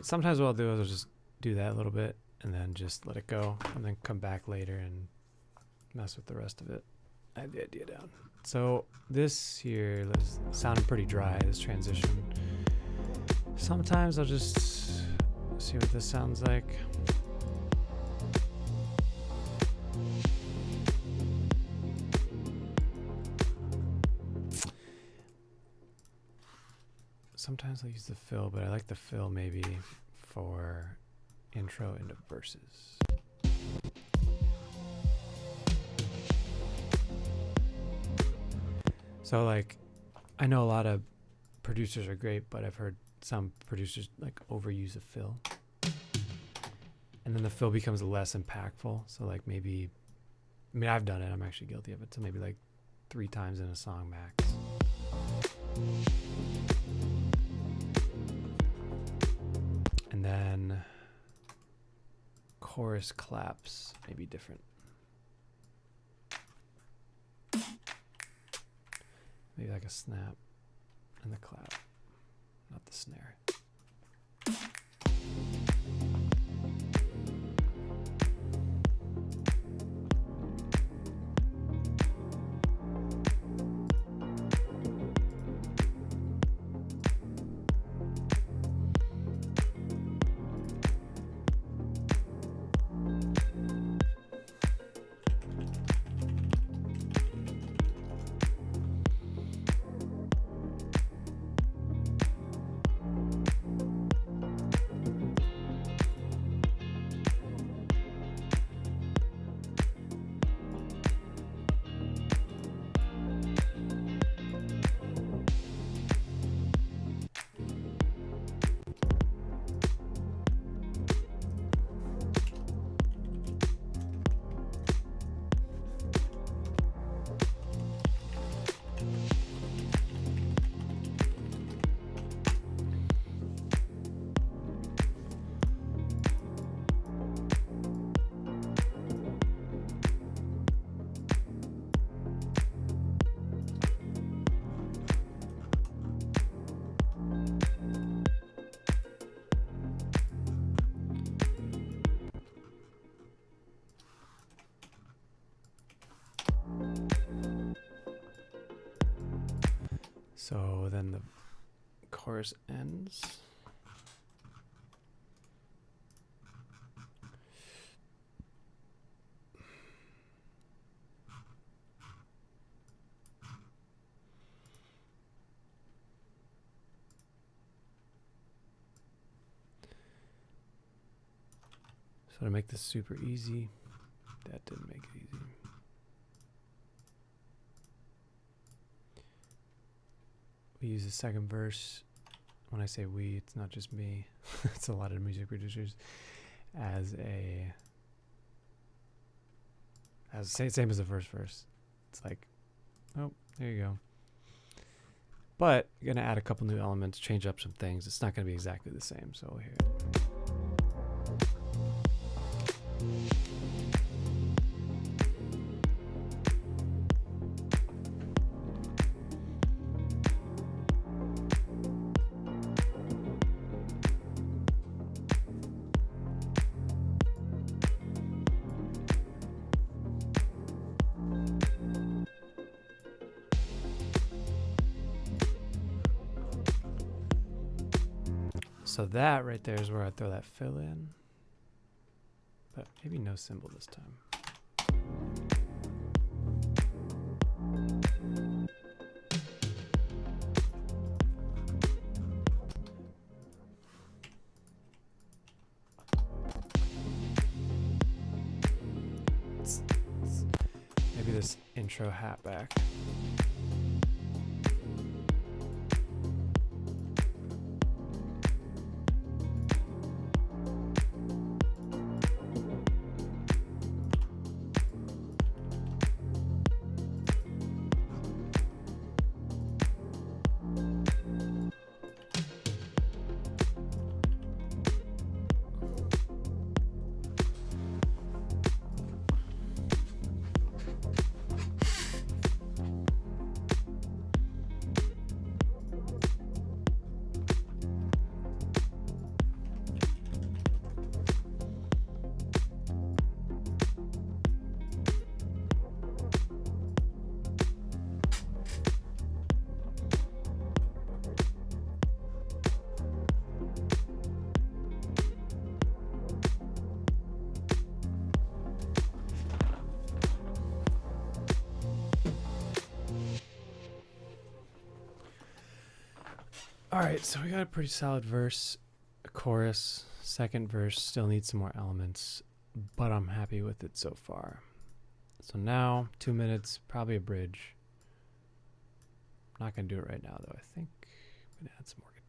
S1: Sometimes what I'll do is I'll just do that a little bit and then just let it go and then come back later and mess with the rest of it. I have the idea down. So this here is sounding pretty dry, this transition. Sometimes I'll just see what this sounds like. Sometimes I'll use the fill, but I like the fill maybe for intro into verses. So like, I know a lot of producers are great, but I've heard some producers like overuse a fill. And then the fill becomes less impactful. So like maybe, I mean, I've done it, I'm actually guilty of it. So maybe like 3 times in a song max. And then chorus claps may be different. Maybe like a snap and the clap, not the snare. So then the chorus ends. So to make this super easy, that didn't make it easy. We use the second verse. When I say we, it's not just me. It's a lot of music producers. Same as the first verse. It's like, oh, there you go. But you're gonna add a couple new elements, change up some things. It's not gonna be exactly the same. So we'll hear it. So that right there is where I throw that fill in. But maybe no cymbal this time. Maybe this intro hat back. All right, so we got a pretty solid verse, a chorus, second verse, still needs some more elements, but I'm happy with it so far. So now, 2 minutes, probably a bridge. I'm not gonna do it right now though. I think I'm gonna add some more guitar.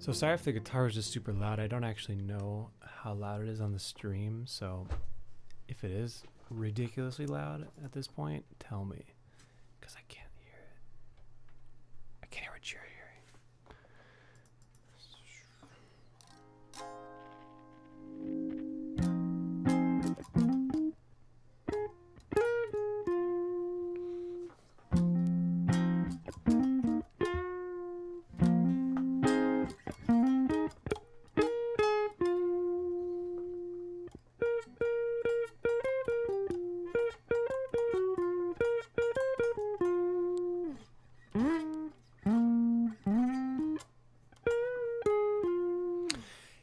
S1: So sorry if the guitar is just super loud. I don't actually know how loud it is on the stream, so if it is ridiculously loud at this point, tell me, because I can't hear it. I can't hear what you're hearing.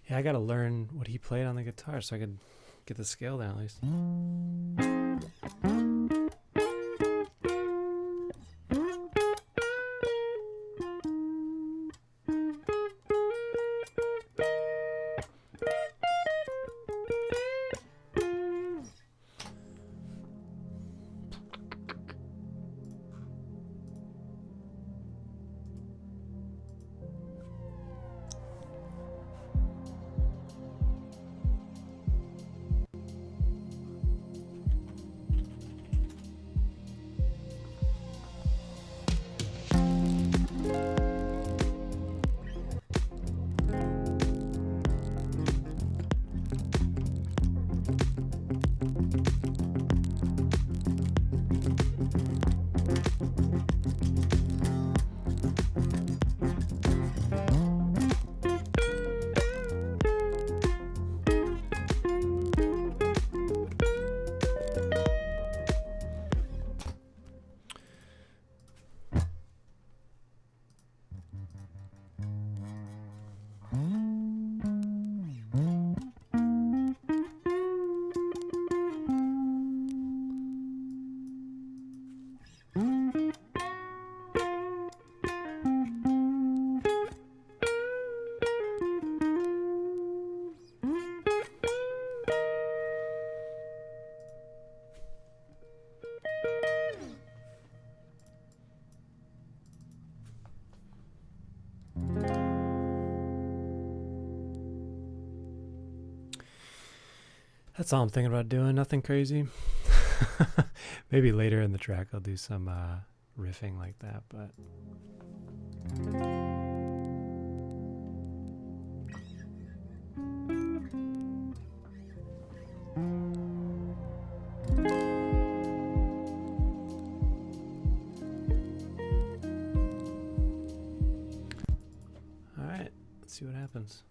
S1: Yeah, I gotta learn what he played on the guitar so I could get the scale down at least. That's all I'm thinking about doing. Nothing crazy. Maybe later in the track I'll do some riffing like that, but all right, let's see what happens.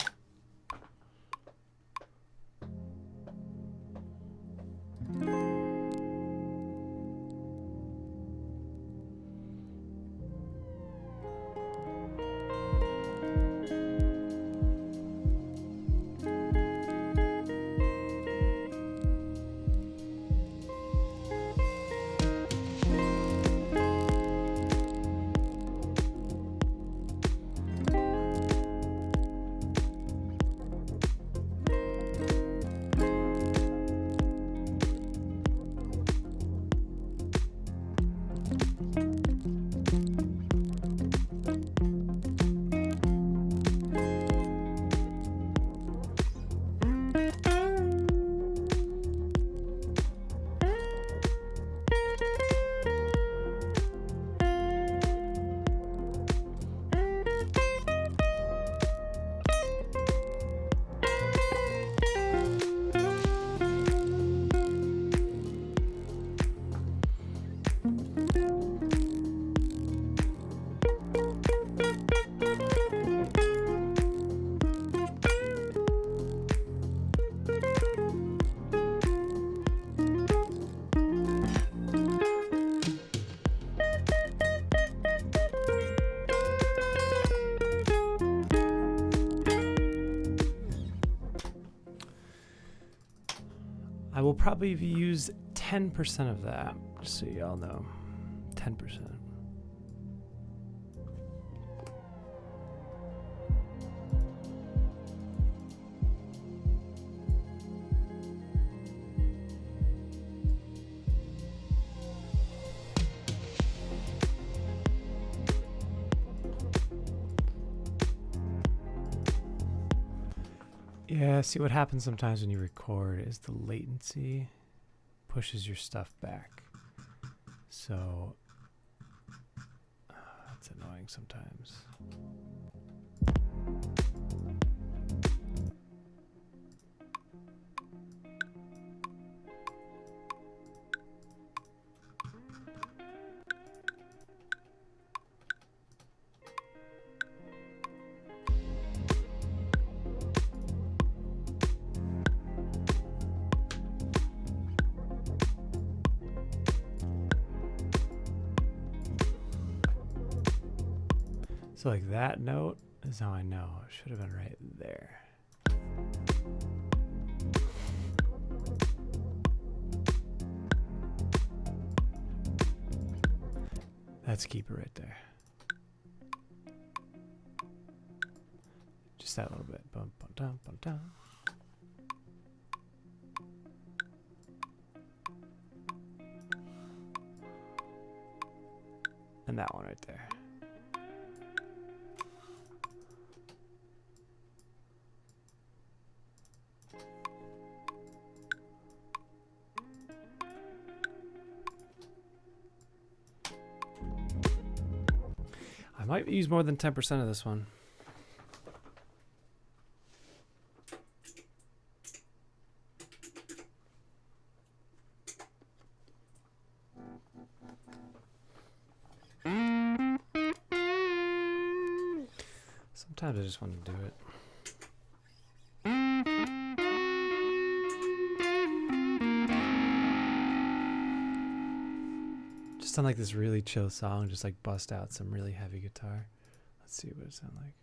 S1: I will probably use 10% of that, just so y'all know. 10%. Yeah, see what happens sometimes when you record is the latency pushes your stuff back. So it's annoying sometimes. So like that note is how I know. It should have been right there. Let's keep it right there. Just that little bit. Bum, bum, dum, bum, dum. And that one right there. I might use more than 10% of this one. Sometimes I just want to do it. Just on like this really chill song, just like bust out some really heavy guitar. Let's see what it sounds like.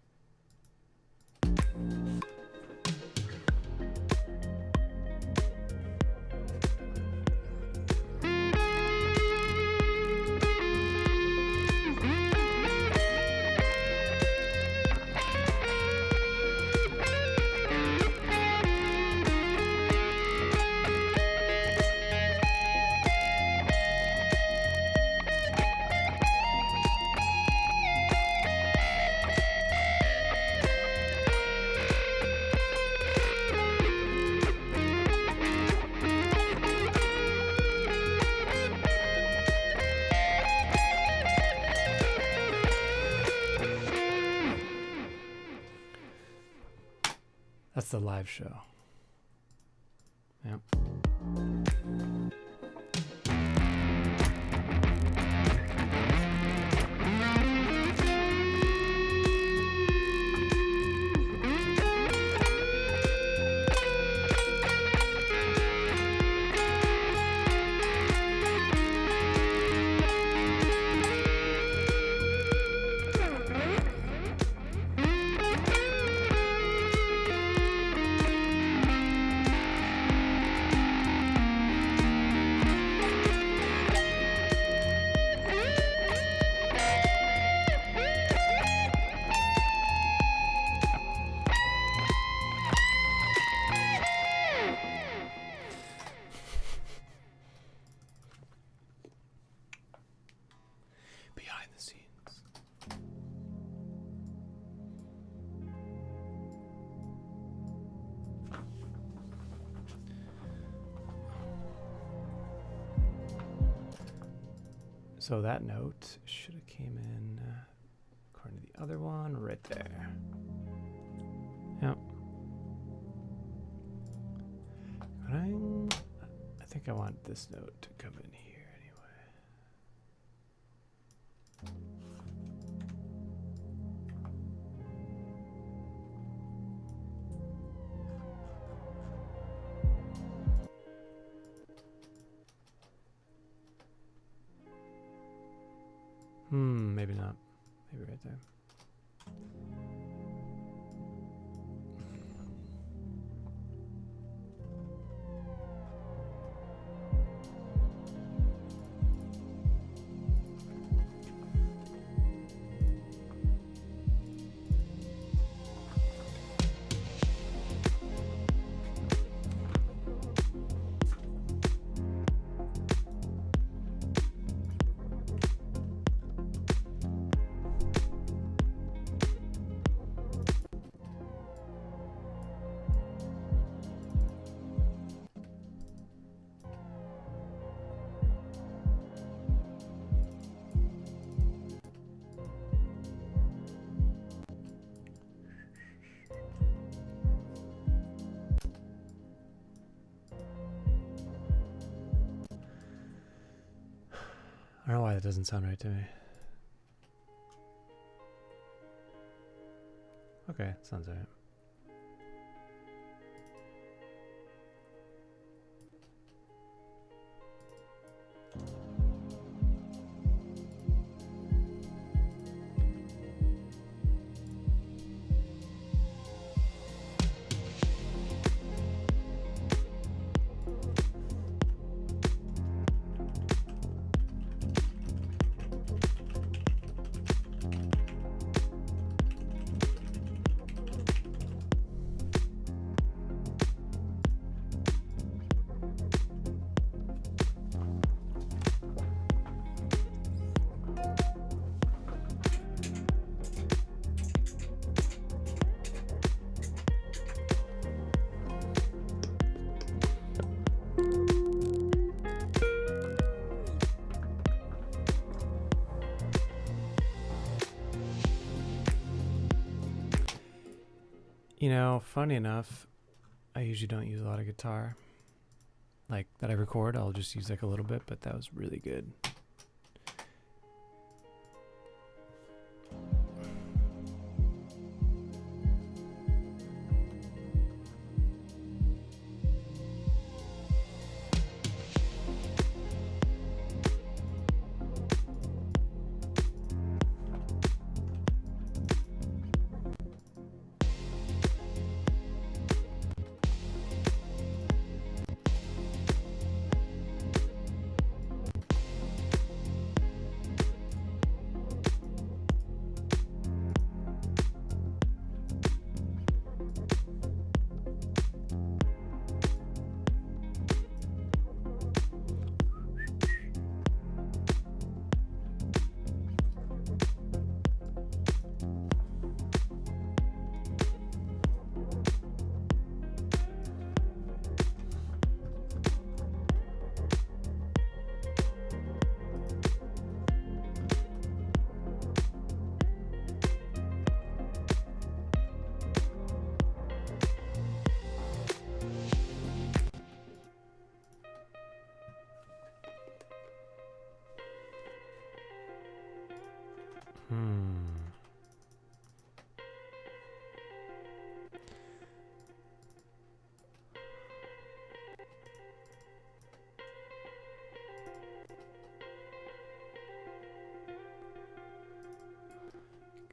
S1: That's the live show. Yep. Behind the scenes. So that note should have came in according to the other one right there. Yep. I think I want this note to come in here anyway. Maybe not. Maybe right there. I don't know why that doesn't sound right to me. Okay, sounds right. You know, funny enough, I usually don't use a lot of guitar. Like, that I record, I'll just use like a little bit, but that was really good.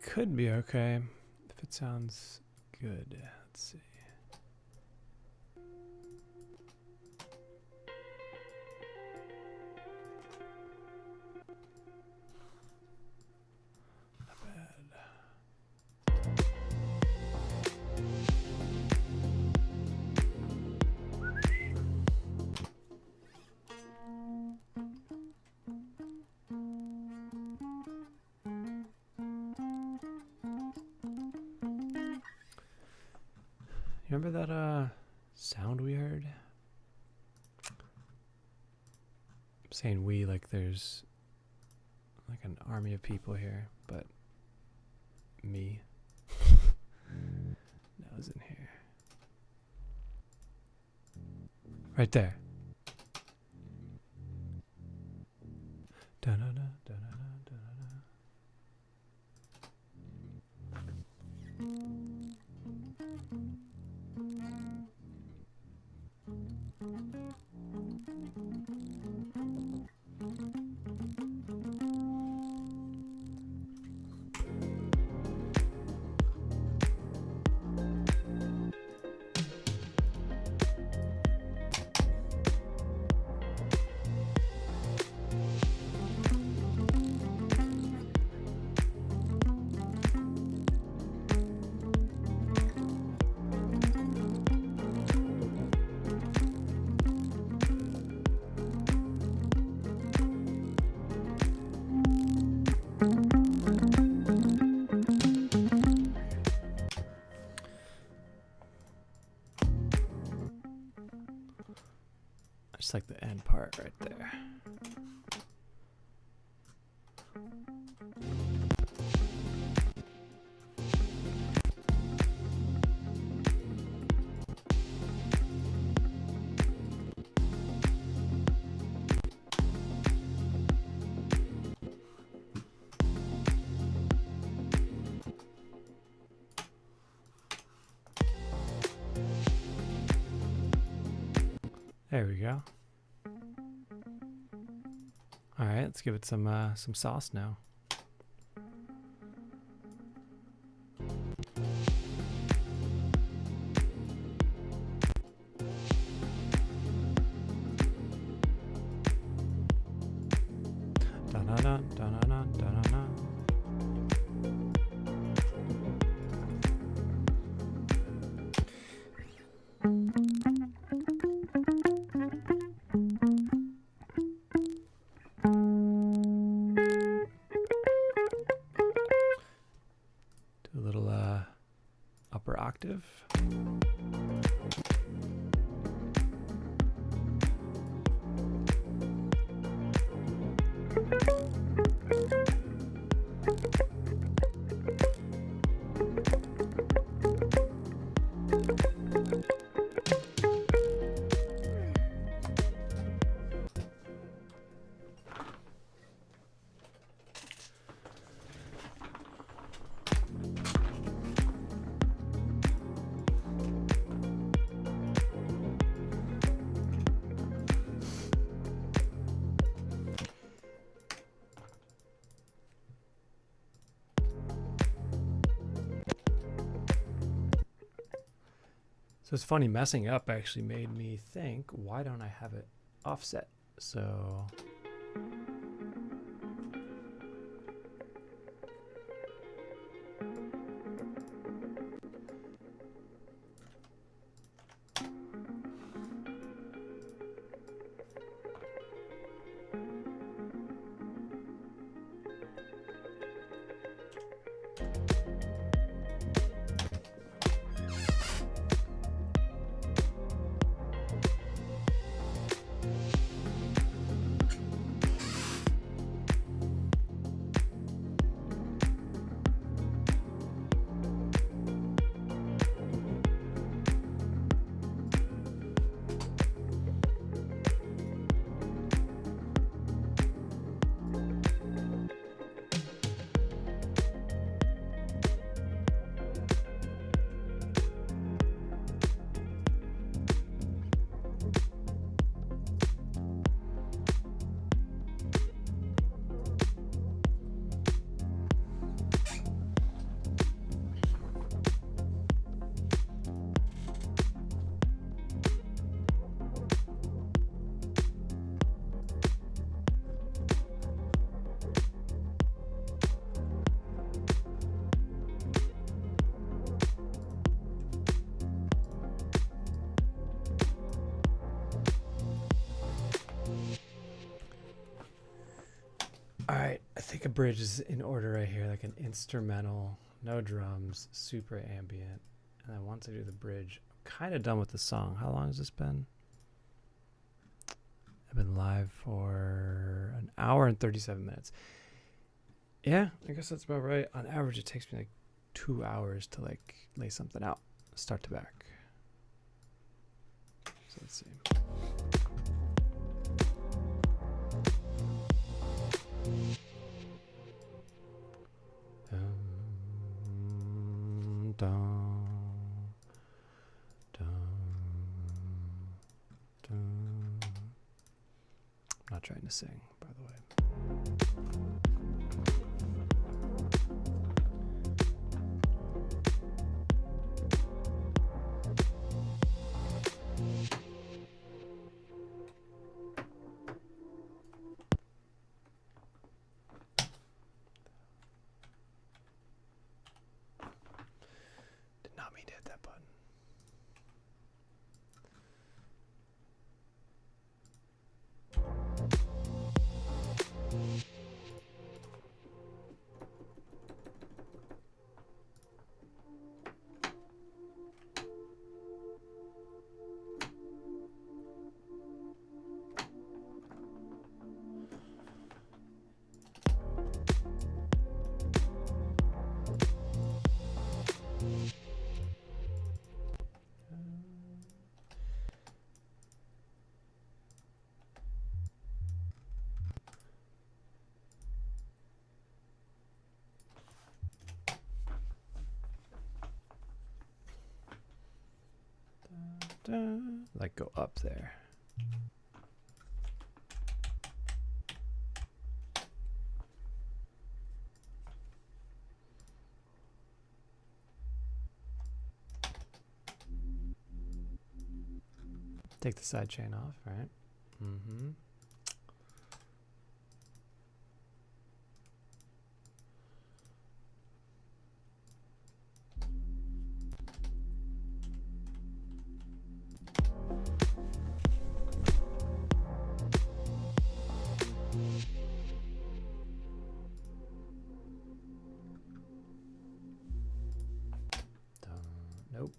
S1: Could be okay if it sounds good. Let's see. Not bad. Remember that sound we heard? I'm saying we like there's like an army of people here, but me that was in here. Right there. Da-da-da, da-da-da, da-da-da. Just like the end part right there. There we go. All right, let's give it some sauce now. Da-na-na, da-na-na, da-na-na. Do a little upper octave. So it's funny, messing up actually made me think, why don't I have it offset? So all right, I think a bridge is in order right here, like an instrumental, no drums, super ambient. And then once I do the bridge, I'm kind of done with the song. How long has this been? I've been live for an hour and 37 minutes. Yeah, I guess that's about right. On average, it takes me like 2 hours to like lay something out, start to back. So let's see. Dun, dun, dun. I'm not trying to sing, by the way. Not mean to hit that button. Like go up there. Take the side chain off, right? Mm-hmm. Nope.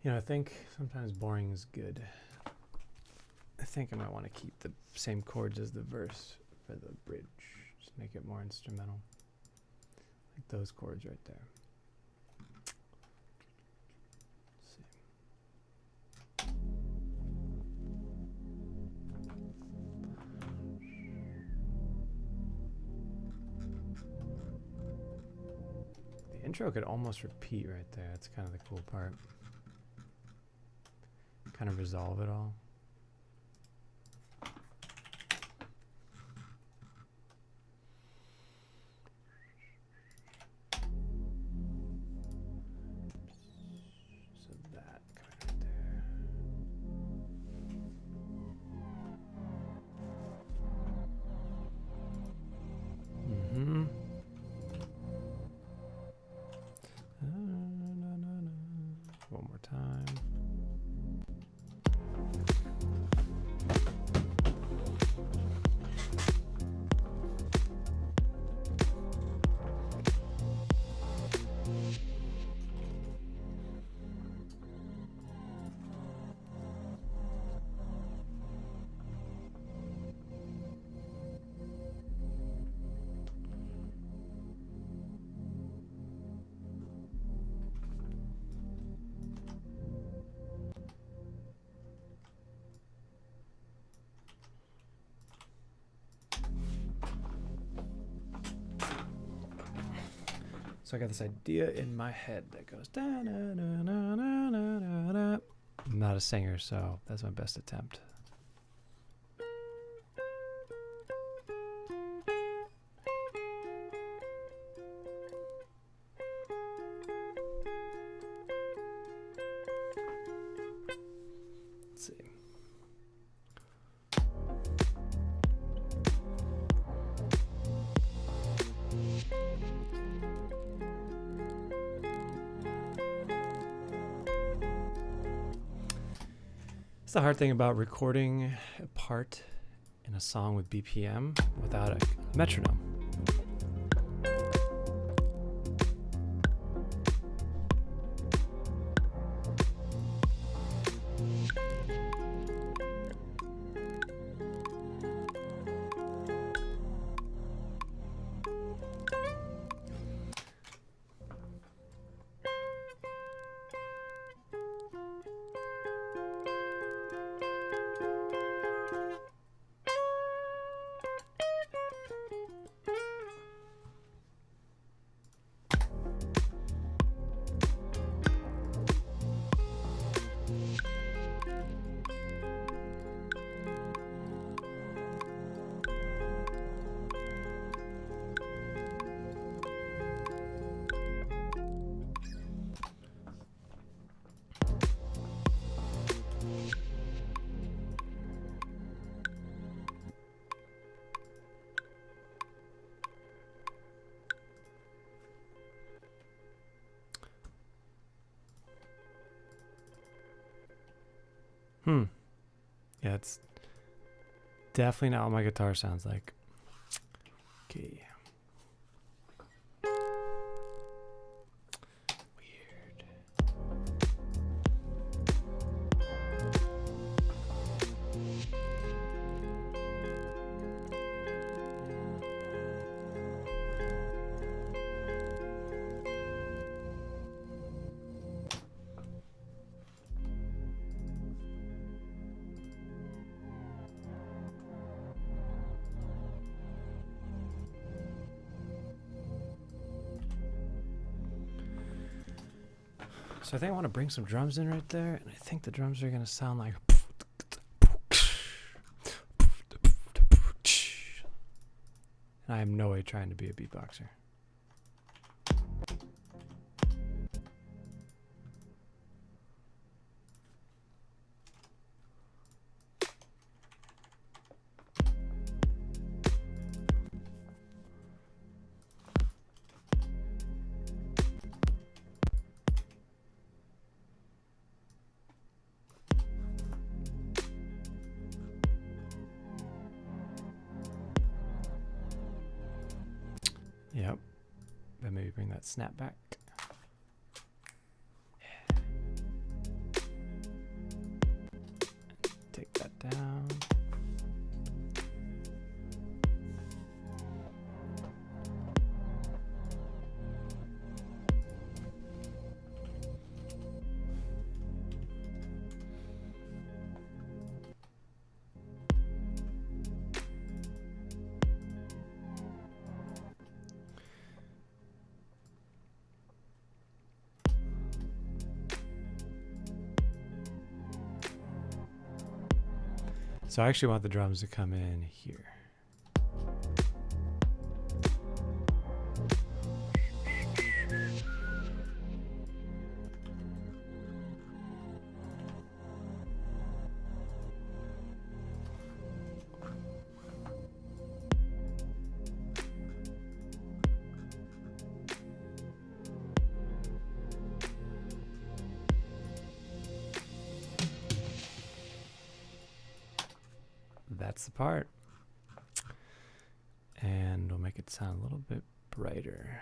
S1: You know, I think sometimes boring is good. I think I might want to keep the same chords as the verse for the bridge. Just make it more instrumental. Like those chords right there. Let's see. The intro could almost repeat right there. That's kind of the cool part. Kind of resolve it all. So that coming right there. Mm-hmm. One more time. So I got this idea in my head that goes da na na na na na na na. I'm not a singer, so that's my best attempt. Let's see. It's the hard thing about recording a part in a song with BPM without a metronome. Yeah, it's definitely not what my guitar sounds like. Okay. Weird. So I think I want to bring some drums in right there, and I think the drums are going to sound like... And I am no way trying to be a beatboxer. Yep. Then maybe bring that snap back. Yeah. Take that down. So I actually want the drums to come in here. That's the part. And we'll make it sound a little bit brighter.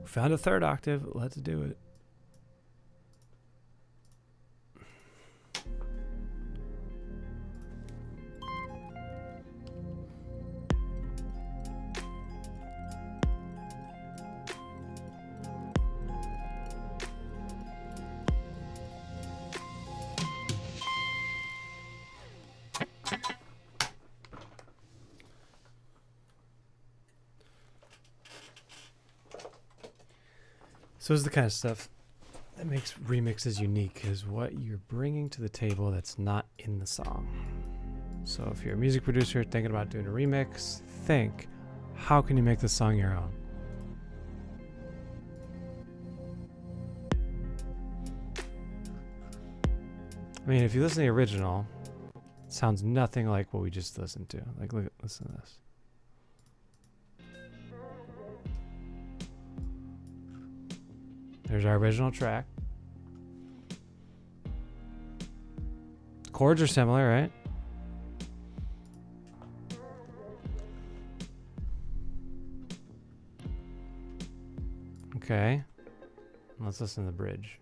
S1: Found a third octave. Let's do it. So this is the kind of stuff that makes remixes unique, is what you're bringing to the table that's not in the song. So if you're a music producer thinking about doing a remix, think, how can you make the song your own? I mean, if you listen to the original, it sounds nothing like what we just listened to. Like, listen to this. There's our original track. The chords are similar, right? Okay. Let's listen to the bridge.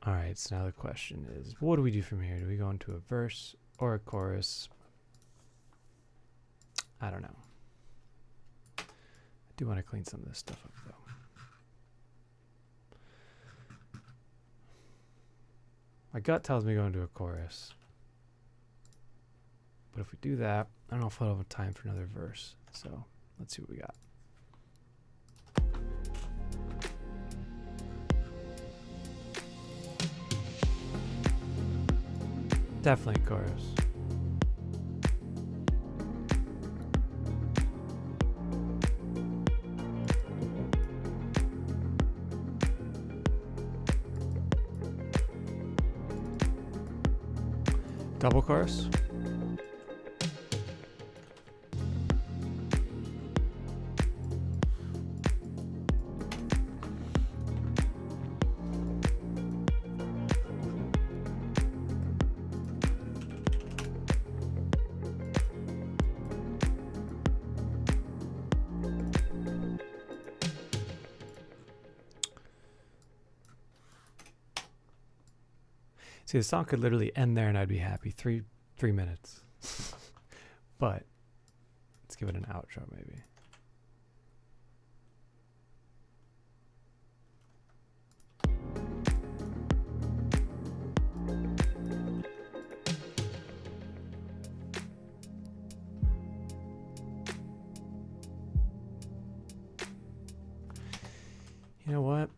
S1: All right, so now the question is, what do we do from here? Do we go into a verse or a chorus. I don't know. I do want to clean some of this stuff up though. My gut tells me going to a chorus. But if we do that, I don't know if I'll have time for another verse. So let's see what we got. Definitely chorus. Double chorus. See, the song could literally end there and I'd be happy. Three minutes. But let's give it an outro maybe. You know what?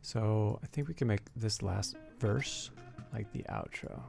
S1: So I think we can make this last verse like the outro.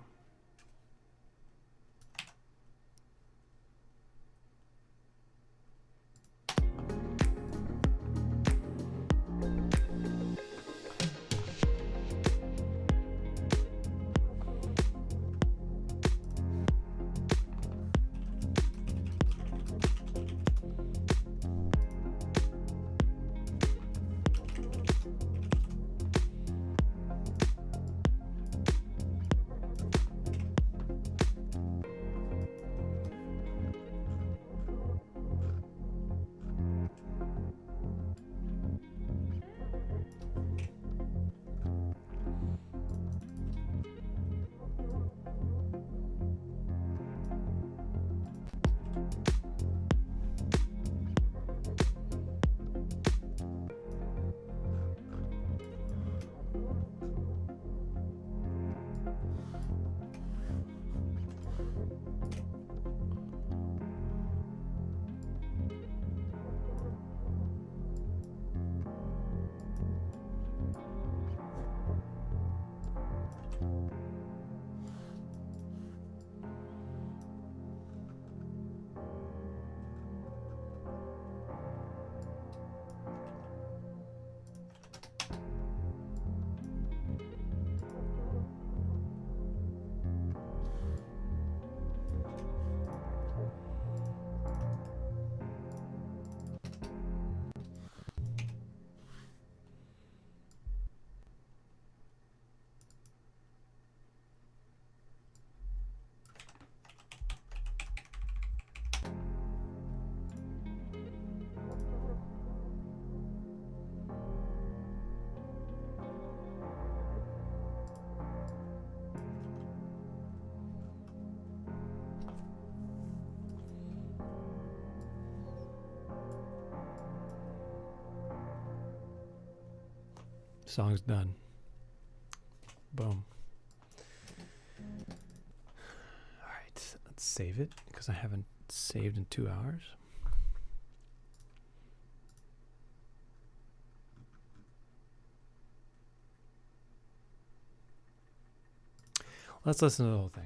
S1: Song's done. Boom. All right, let's save it because I haven't saved in 2 hours. Let's listen to the whole thing.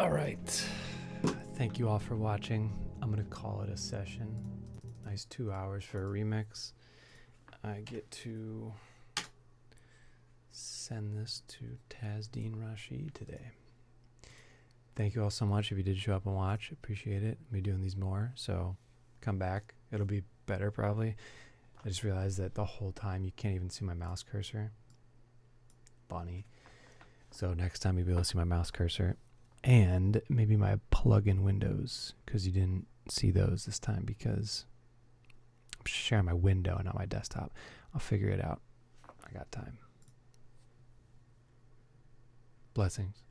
S1: All right. Thank you all for watching. I'm going to call it a session. Nice 2 hours for a remix. I get to send this to Tazdeen Rashid today. Thank you all so much. If you did show up and watch, appreciate it. I'll be doing these more, so come back. It'll be better probably. I just realized that the whole time you can't even see my mouse cursor. Funny. So next time you'll be able to see my mouse cursor and maybe my plugin windows, because you didn't see those this time because I'm sharing my window and not my desktop. I'll figure it out. I got time. Blessings.